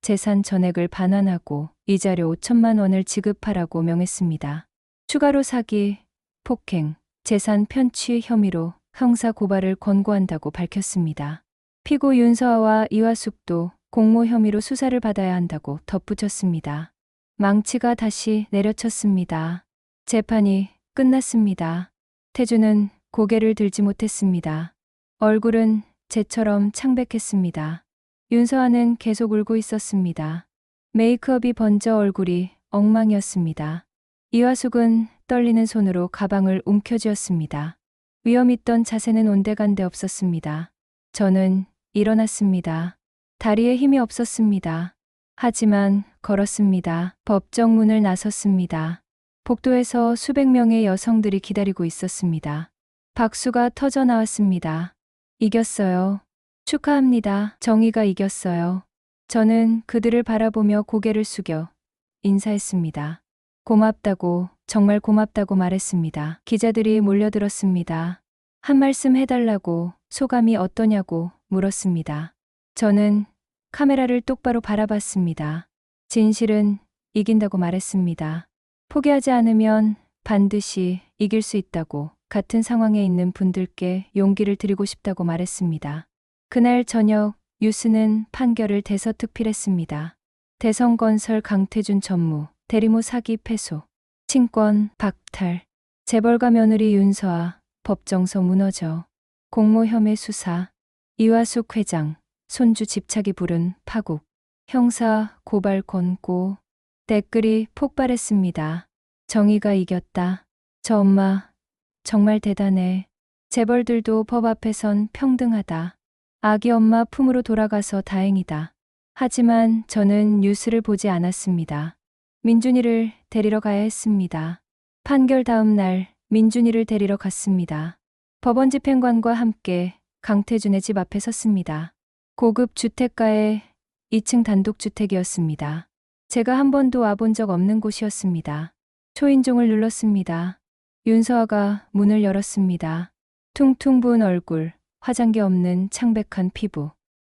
재산 전액을 반환하고 이자료 5천만 원을 지급하라고 명했습니다. 추가로 사기, 폭행, 재산 편취 혐의로 형사 고발을 권고한다고 밝혔습니다. 피고 윤서아와 이화숙도 공모 혐의로 수사를 받아야 한다고 덧붙였습니다. 망치가 다시 내려쳤습니다. 재판이 끝났습니다. 태준은 고개를 들지 못했습니다. 얼굴은 재처럼 창백했습니다. 윤서아는 계속 울고 있었습니다. 메이크업이 번져 얼굴이 엉망이었습니다. 이화숙은 떨리는 손으로 가방을 움켜쥐었습니다. 위험 있던 자세는 온데간데 없었습니다. 저는 일어났습니다. 다리에 힘이 없었습니다. 하지만 걸었습니다. 법정 문을 나섰습니다. 복도에서 수백 명의 여성들이 기다리고 있었습니다. 박수가 터져 나왔습니다. 이겼어요. 축하합니다. 정의가 이겼어요. 저는 그들을 바라보며 고개를 숙여 인사했습니다. 고맙다고, 정말 고맙다고 말했습니다. 기자들이 몰려들었습니다. 한 말씀 해달라고, 소감이 어떠냐고 물었습니다. 저는 카메라를 똑바로 바라봤습니다. 진실은 이긴다고 말했습니다. 포기하지 않으면 반드시 이길 수 있다고, 같은 상황에 있는 분들께 용기를 드리고 싶다고 말했습니다. 그날 저녁 뉴스는 판결을 대서특필했습니다. 대성건설 강태준 전무, 대리모 사기 패소, 친권 박탈, 재벌가 며느리 윤서아, 법정서 무너져, 공모 혐의 수사, 이화숙 회장, 손주 집착이 부른 파국, 형사 고발 권고. 댓글이 폭발했습니다. 정의가 이겼다. 저 엄마 정말 대단해. 재벌들도 법 앞에선 평등하다. 아기 엄마 품으로 돌아가서 다행이다. 하지만 저는 뉴스를 보지 않았습니다. 민준이를 데리러 가야 했습니다. 판결 다음 날 민준이를 데리러 갔습니다. 법원 집행관과 함께 강태준의 집 앞에 섰습니다. 고급 주택가의 2층 단독주택이었습니다. 제가 한 번도 와본 적 없는 곳이었습니다. 초인종을 눌렀습니다. 윤서아가 문을 열었습니다. 퉁퉁 부은 얼굴, 화장기 없는 창백한 피부,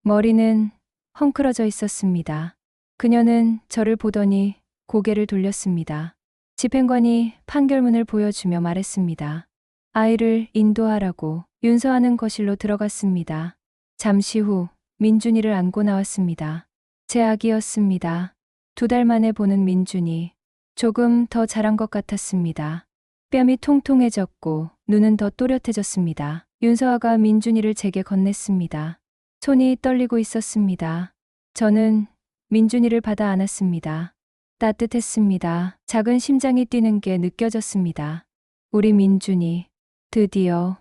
머리는 헝클어져 있었습니다. 그녀는 저를 보더니 고개를 돌렸습니다. 집행관이 판결문을 보여주며 말했습니다. 아이를 인도하라고. 윤서아는 거실로 들어갔습니다. 잠시 후 민준이를 안고 나왔습니다. 제 아기였습니다. 2달 만에 보는 민준이 조금 더 자란 것 같았습니다. 뺨이 통통해졌고 눈은 더 또렷해졌습니다. 윤서아가 민준이를 제게 건넸습니다. 손이 떨리고 있었습니다. 저는 민준이를 받아 안았습니다. 따뜻했습니다. 작은 심장이 뛰는 게 느껴졌습니다. 우리 민준이. 드디어.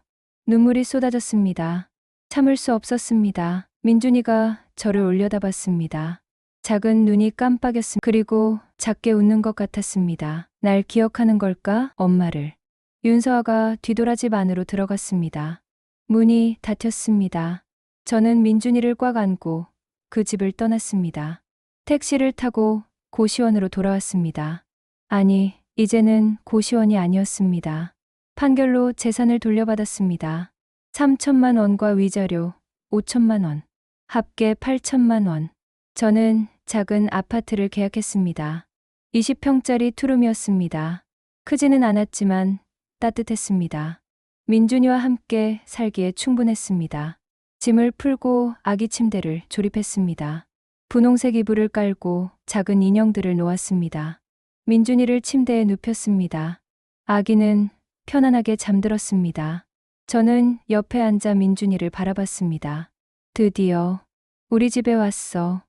눈물이 쏟아졌습니다. 참을 수 없었습니다. 민준이가 저를 올려다봤습니다. 작은 눈이 깜빡였습니다. 그리고 작게 웃는 것 같았습니다. 날 기억하는 걸까? 엄마를. 윤서아가 뒤돌아 집 안으로 들어갔습니다. 문이 닫혔습니다. 저는 민준이를 꽉 안고 그 집을 떠났습니다. 택시를 타고 고시원으로 돌아왔습니다. 아니, 이제는 고시원이 아니었습니다. 판결로 재산을 돌려받았습니다. 3천만 원과 위자료 5천만 원, 합계 8천만 원. 저는 작은 아파트를 계약했습니다. 20평짜리 투룸이었습니다. 크지는 않았지만 따뜻했습니다. 민준이와 함께 살기에 충분했습니다. 짐을 풀고 아기 침대를 조립했습니다. 분홍색 이불을 깔고 작은 인형들을 놓았습니다. 민준이를 침대에 눕혔습니다. 아기는 편안하게 잠들었습니다. 저는 옆에 앉아 민준이를 바라봤습니다. 드디어 우리 집에 왔어.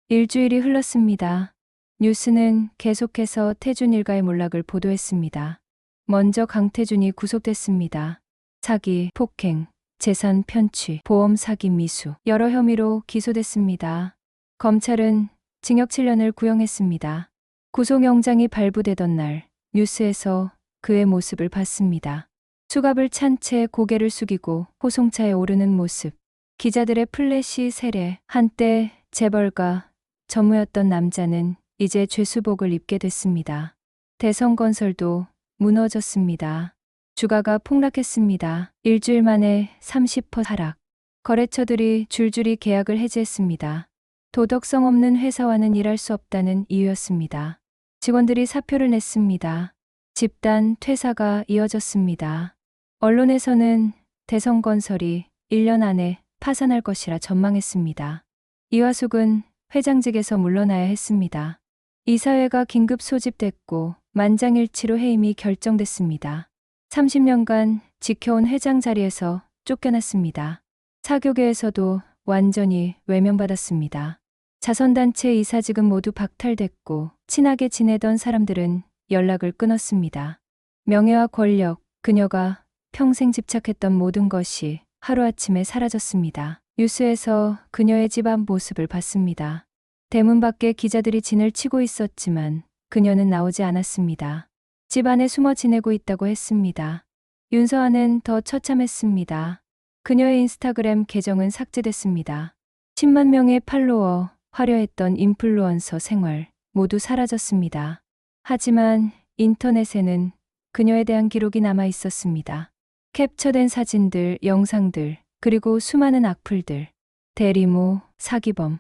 일주일이 흘렀습니다. 뉴스는 계속해서 태준 일가의 몰락을 보도했습니다. 먼저 강태준이 구속됐습니다. 사기, 폭행, 재산 편취, 보험 사기 미수, 여러 혐의로 기소됐습니다. 검찰은 징역 7년을 구형했습니다. 구속영장이 발부되던 날 뉴스에서 그의 모습을 봤습니다. 수갑을 찬 채 고개를 숙이고 호송차에 오르는 모습. 기자들의 플래시 세례. 한때 재벌가 전무였던 남자는 이제 죄수복을 입게 됐습니다. 대성건설도 무너졌습니다. 주가가 폭락했습니다. 일주일 만에 30% 하락. 거래처들이 줄줄이 계약을 해지했습니다. 도덕성 없는 회사와는 일할 수 없다는 이유였습니다. 직원들이 사표를 냈습니다. 집단 퇴사가 이어졌습니다. 언론에서는 대성건설이 1년 안에 파산할 것이라 전망했습니다. 이화숙은 회장직에서 물러나야 했습니다. 이사회가 긴급 소집됐고 만장일치로 해임이 결정됐습니다. 30년간 지켜온 회장 자리에서 쫓겨났습니다. 사교계에서도 완전히 외면받았습니다. 자선단체 이사직은 모두 박탈됐고 친하게 지내던 사람들은 연락을 끊었습니다. 명예와 권력, 그녀가 평생 집착했던 모든 것이 하루아침에 사라졌습니다. 뉴스에서 그녀의 집 앞 모습을 봤습니다. 대문 밖에 기자들이 진을 치고 있었지만 그녀는 나오지 않았습니다. 집 안에 숨어 지내고 있다고 했습니다. 윤서아는 더 처참했습니다. 그녀의 인스타그램 계정은 삭제됐습니다. 10만 명의 팔로워, 화려했던 인플루언서 생활 모두 사라졌습니다. 하지만 인터넷에는 그녀에 대한 기록이 남아 있었습니다. 캡처된 사진들, 영상들, 그리고 수많은 악플들. 대리모, 사기범,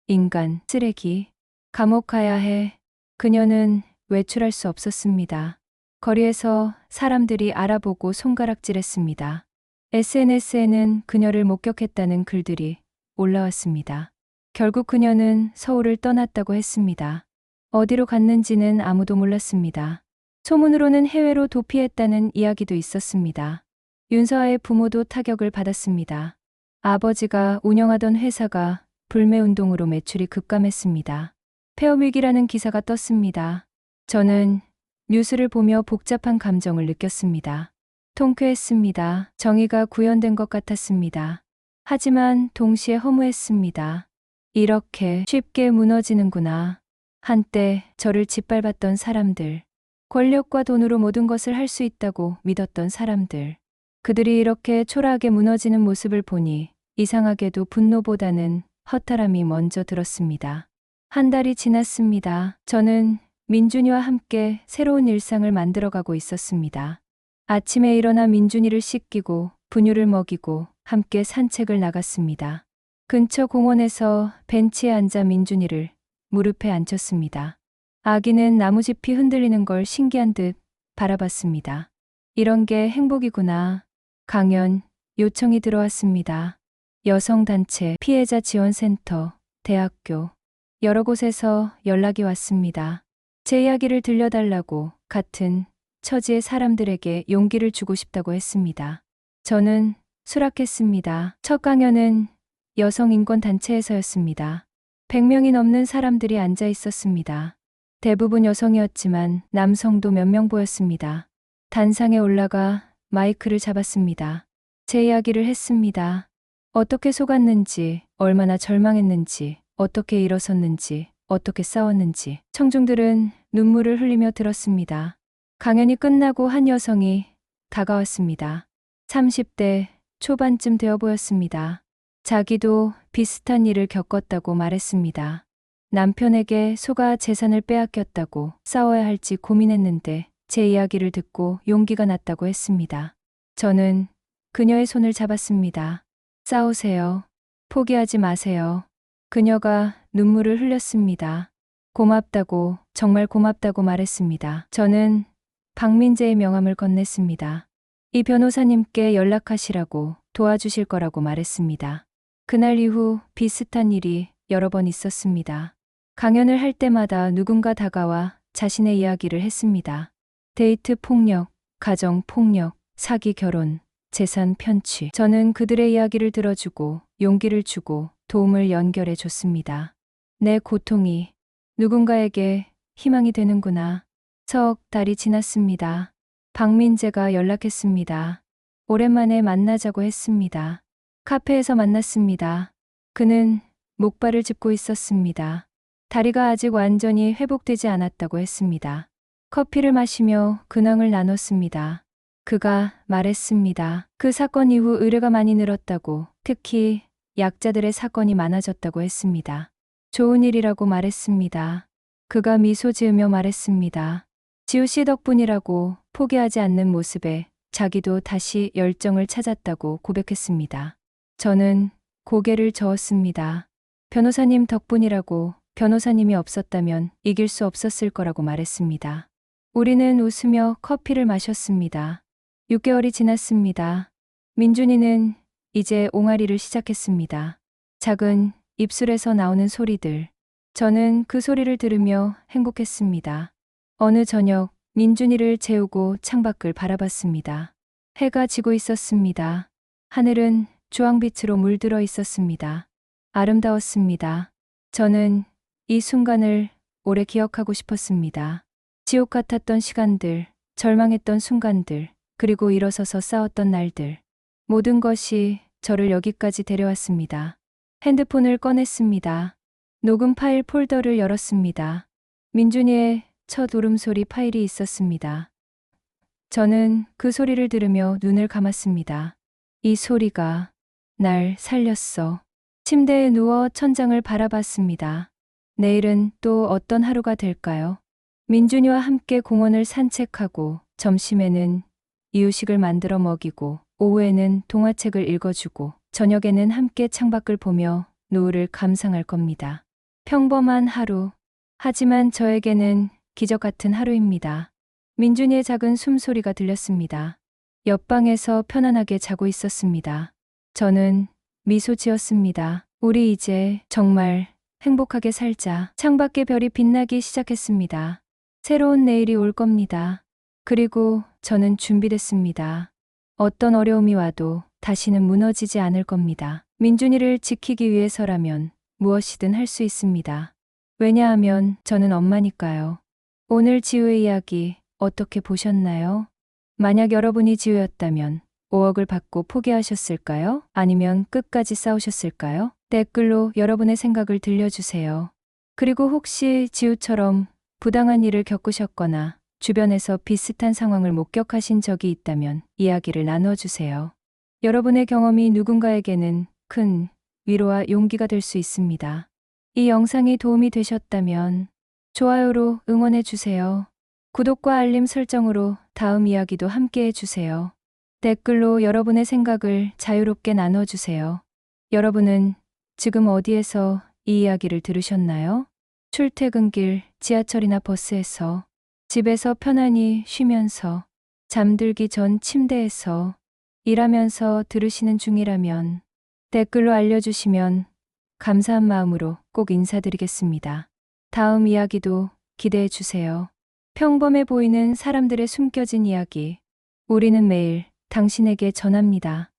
인간, 쓰레기, 감옥 가야 해. 그녀는 외출할 수 없었습니다. 거리에서 사람들이 알아보고 손가락질했습니다. SNS에는 그녀를 목격했다는 글들이 올라왔습니다. 결국 그녀는 서울을 떠났다고 했습니다. 어디로 갔는지는 아무도 몰랐습니다. 소문으로는 해외로 도피했다는 이야기도 있었습니다. 윤서아의 부모도 타격을 받았습니다. 아버지가 운영하던 회사가 불매운동으로 매출이 급감했습니다. 폐업위기라는 기사가 떴습니다. 저는 뉴스를 보며 복잡한 감정을 느꼈습니다. 통쾌했습니다. 정의가 구현된 것 같았습니다. 하지만 동시에 허무했습니다. 이렇게 쉽게 무너지는구나. 한때 저를 짓밟았던 사람들, 권력과 돈으로 모든 것을 할 수 있다고 믿었던 사람들, 그들이 이렇게 초라하게 무너지는 모습을 보니 이상하게도 분노보다는 허탈함이 먼저 들었습니다. 한 달이 지났습니다. 저는 민준이와 함께 새로운 일상을 만들어가고 있었습니다. 아침에 일어나 민준이를 씻기고 분유를 먹이고 함께 산책을 나갔습니다. 근처 공원에서 벤치에 앉아 민준이를 무릎에 앉혔습니다. 아기는 나무짚이 흔들리는 걸 신기한 듯 바라봤습니다. 이런 게 행복이구나. 강연 요청이 들어왔습니다. 여성단체, 피해자 지원센터, 대학교, 여러 곳에서 연락이 왔습니다. 제 이야기를 들려달라고 같은 처지의 사람들에게 용기를 주고 싶다고 했습니다. 저는 수락했습니다. 첫 강연은 여성인권단체에서였습니다. 100명이 넘는 사람들이 앉아 있었습니다. 대부분 여성이었지만 남성도 몇 명 보였습니다. 단상에 올라가 마이크를 잡았습니다. 제 이야기를 했습니다. 어떻게 속았는지, 얼마나 절망했는지, 어떻게 일어섰는지, 어떻게 싸웠는지. 청중들은 눈물을 흘리며 들었습니다. 강연이 끝나고 한 여성이 다가왔습니다. 30대 초반쯤 되어 보였습니다. 자기도 비슷한 일을 겪었다고 말했습니다. 남편에게 속아 재산을 빼앗겼다고 싸워야 할지 고민했는데 제 이야기를 듣고 용기가 났다고 했습니다. 저는 그녀의 손을 잡았습니다. 싸우세요. 포기하지 마세요. 그녀가 눈물을 흘렸습니다. 고맙다고, 정말 고맙다고 말했습니다. 저는 박민재의 명함을 건넸습니다. 이 변호사님께 연락하시라고 도와주실 거라고 말했습니다. 그날 이후 비슷한 일이 여러 번 있었습니다. 강연을 할 때마다 누군가 다가와 자신의 이야기를 했습니다. 데이트 폭력, 가정 폭력, 사기 결혼, 재산 편취. 저는 그들의 이야기를 들어주고 용기를 주고 도움을 연결해 줬습니다. 내 고통이 누군가에게 희망이 되는구나. 석 달이 지났습니다. 박민재가 연락했습니다. 오랜만에 만나자고 했습니다. 카페에서 만났습니다. 그는 목발을 짚고 있었습니다. 다리가 아직 완전히 회복되지 않았다고 했습니다. 커피를 마시며 근황을 나눴습니다. 그가 말했습니다. 그 사건 이후 의뢰가 많이 늘었다고, 특히 약자들의 사건이 많아졌다고 했습니다. 좋은 일이라고 말했습니다. 그가 미소 지으며 말했습니다. 지우 씨 덕분이라고 포기하지 않는 모습에 자기도 다시 열정을 찾았다고 고백했습니다. 저는 고개를 저었습니다. 변호사님 덕분이라고 변호사님이 없었다면 이길 수 없었을 거라고 말했습니다. 우리는 웃으며 커피를 마셨습니다. 6개월이 지났습니다. 민준이는 이제 옹알이를 시작했습니다. 작은 입술에서 나오는 소리들. 저는 그 소리를 들으며 행복했습니다. 어느 저녁 민준이를 재우고 창밖을 바라봤습니다. 해가 지고 있었습니다. 하늘은 주황빛으로 물들어 있었습니다. 아름다웠습니다. 저는 이 순간을 오래 기억하고 싶었습니다. 지옥 같았던 시간들, 절망했던 순간들, 그리고 일어서서 싸웠던 날들. 모든 것이 저를 여기까지 데려왔습니다. 핸드폰을 꺼냈습니다. 녹음 파일 폴더를 열었습니다. 민준이의 첫 울음소리 파일이 있었습니다. 저는 그 소리를 들으며 눈을 감았습니다. 이 소리가 날 살렸어. 침대에 누워 천장을 바라봤습니다. 내일은 또 어떤 하루가 될까요? 민준이와 함께 공원을 산책하고, 점심에는 이유식을 만들어 먹이고, 오후에는 동화책을 읽어주고, 저녁에는 함께 창밖을 보며 노을을 감상할 겁니다. 평범한 하루. 하지만 저에게는 기적 같은 하루입니다. 민준이의 작은 숨소리가 들렸습니다. 옆방에서 편안하게 자고 있었습니다. 저는 미소 지었습니다. 우리 이제 정말 행복하게 살자. 창밖에 별이 빛나기 시작했습니다. 새로운 내일이 올 겁니다. 그리고 저는 준비됐습니다. 어떤 어려움이 와도 다시는 무너지지 않을 겁니다. 민준이를 지키기 위해서라면 무엇이든 할 수 있습니다. 왜냐하면 저는 엄마니까요. 오늘 지우의 이야기 어떻게 보셨나요? 만약 여러분이 지우였다면 5억을 받고 포기하셨을까요? 아니면 끝까지 싸우셨을까요? 댓글로 여러분의 생각을 들려주세요. 그리고 혹시 지우처럼 부당한 일을 겪으셨거나 주변에서 비슷한 상황을 목격하신 적이 있다면 이야기를 나눠주세요. 여러분의 경험이 누군가에게는 큰 위로와 용기가 될 수 있습니다. 이 영상이 도움이 되셨다면 좋아요로 응원해주세요. 구독과 알림 설정으로 다음 이야기도 함께 해주세요. 댓글로 여러분의 생각을 자유롭게 나눠주세요. 여러분은 지금 어디에서 이 이야기를 들으셨나요? 출퇴근길, 지하철이나 버스에서, 집에서 편안히 쉬면서, 잠들기 전 침대에서, 일하면서 들으시는 중이라면 댓글로 알려주시면 감사한 마음으로 꼭 인사드리겠습니다. 다음 이야기도 기대해 주세요. 평범해 보이는 사람들의 숨겨진 이야기. 우리는 매일 당신에게 전합니다.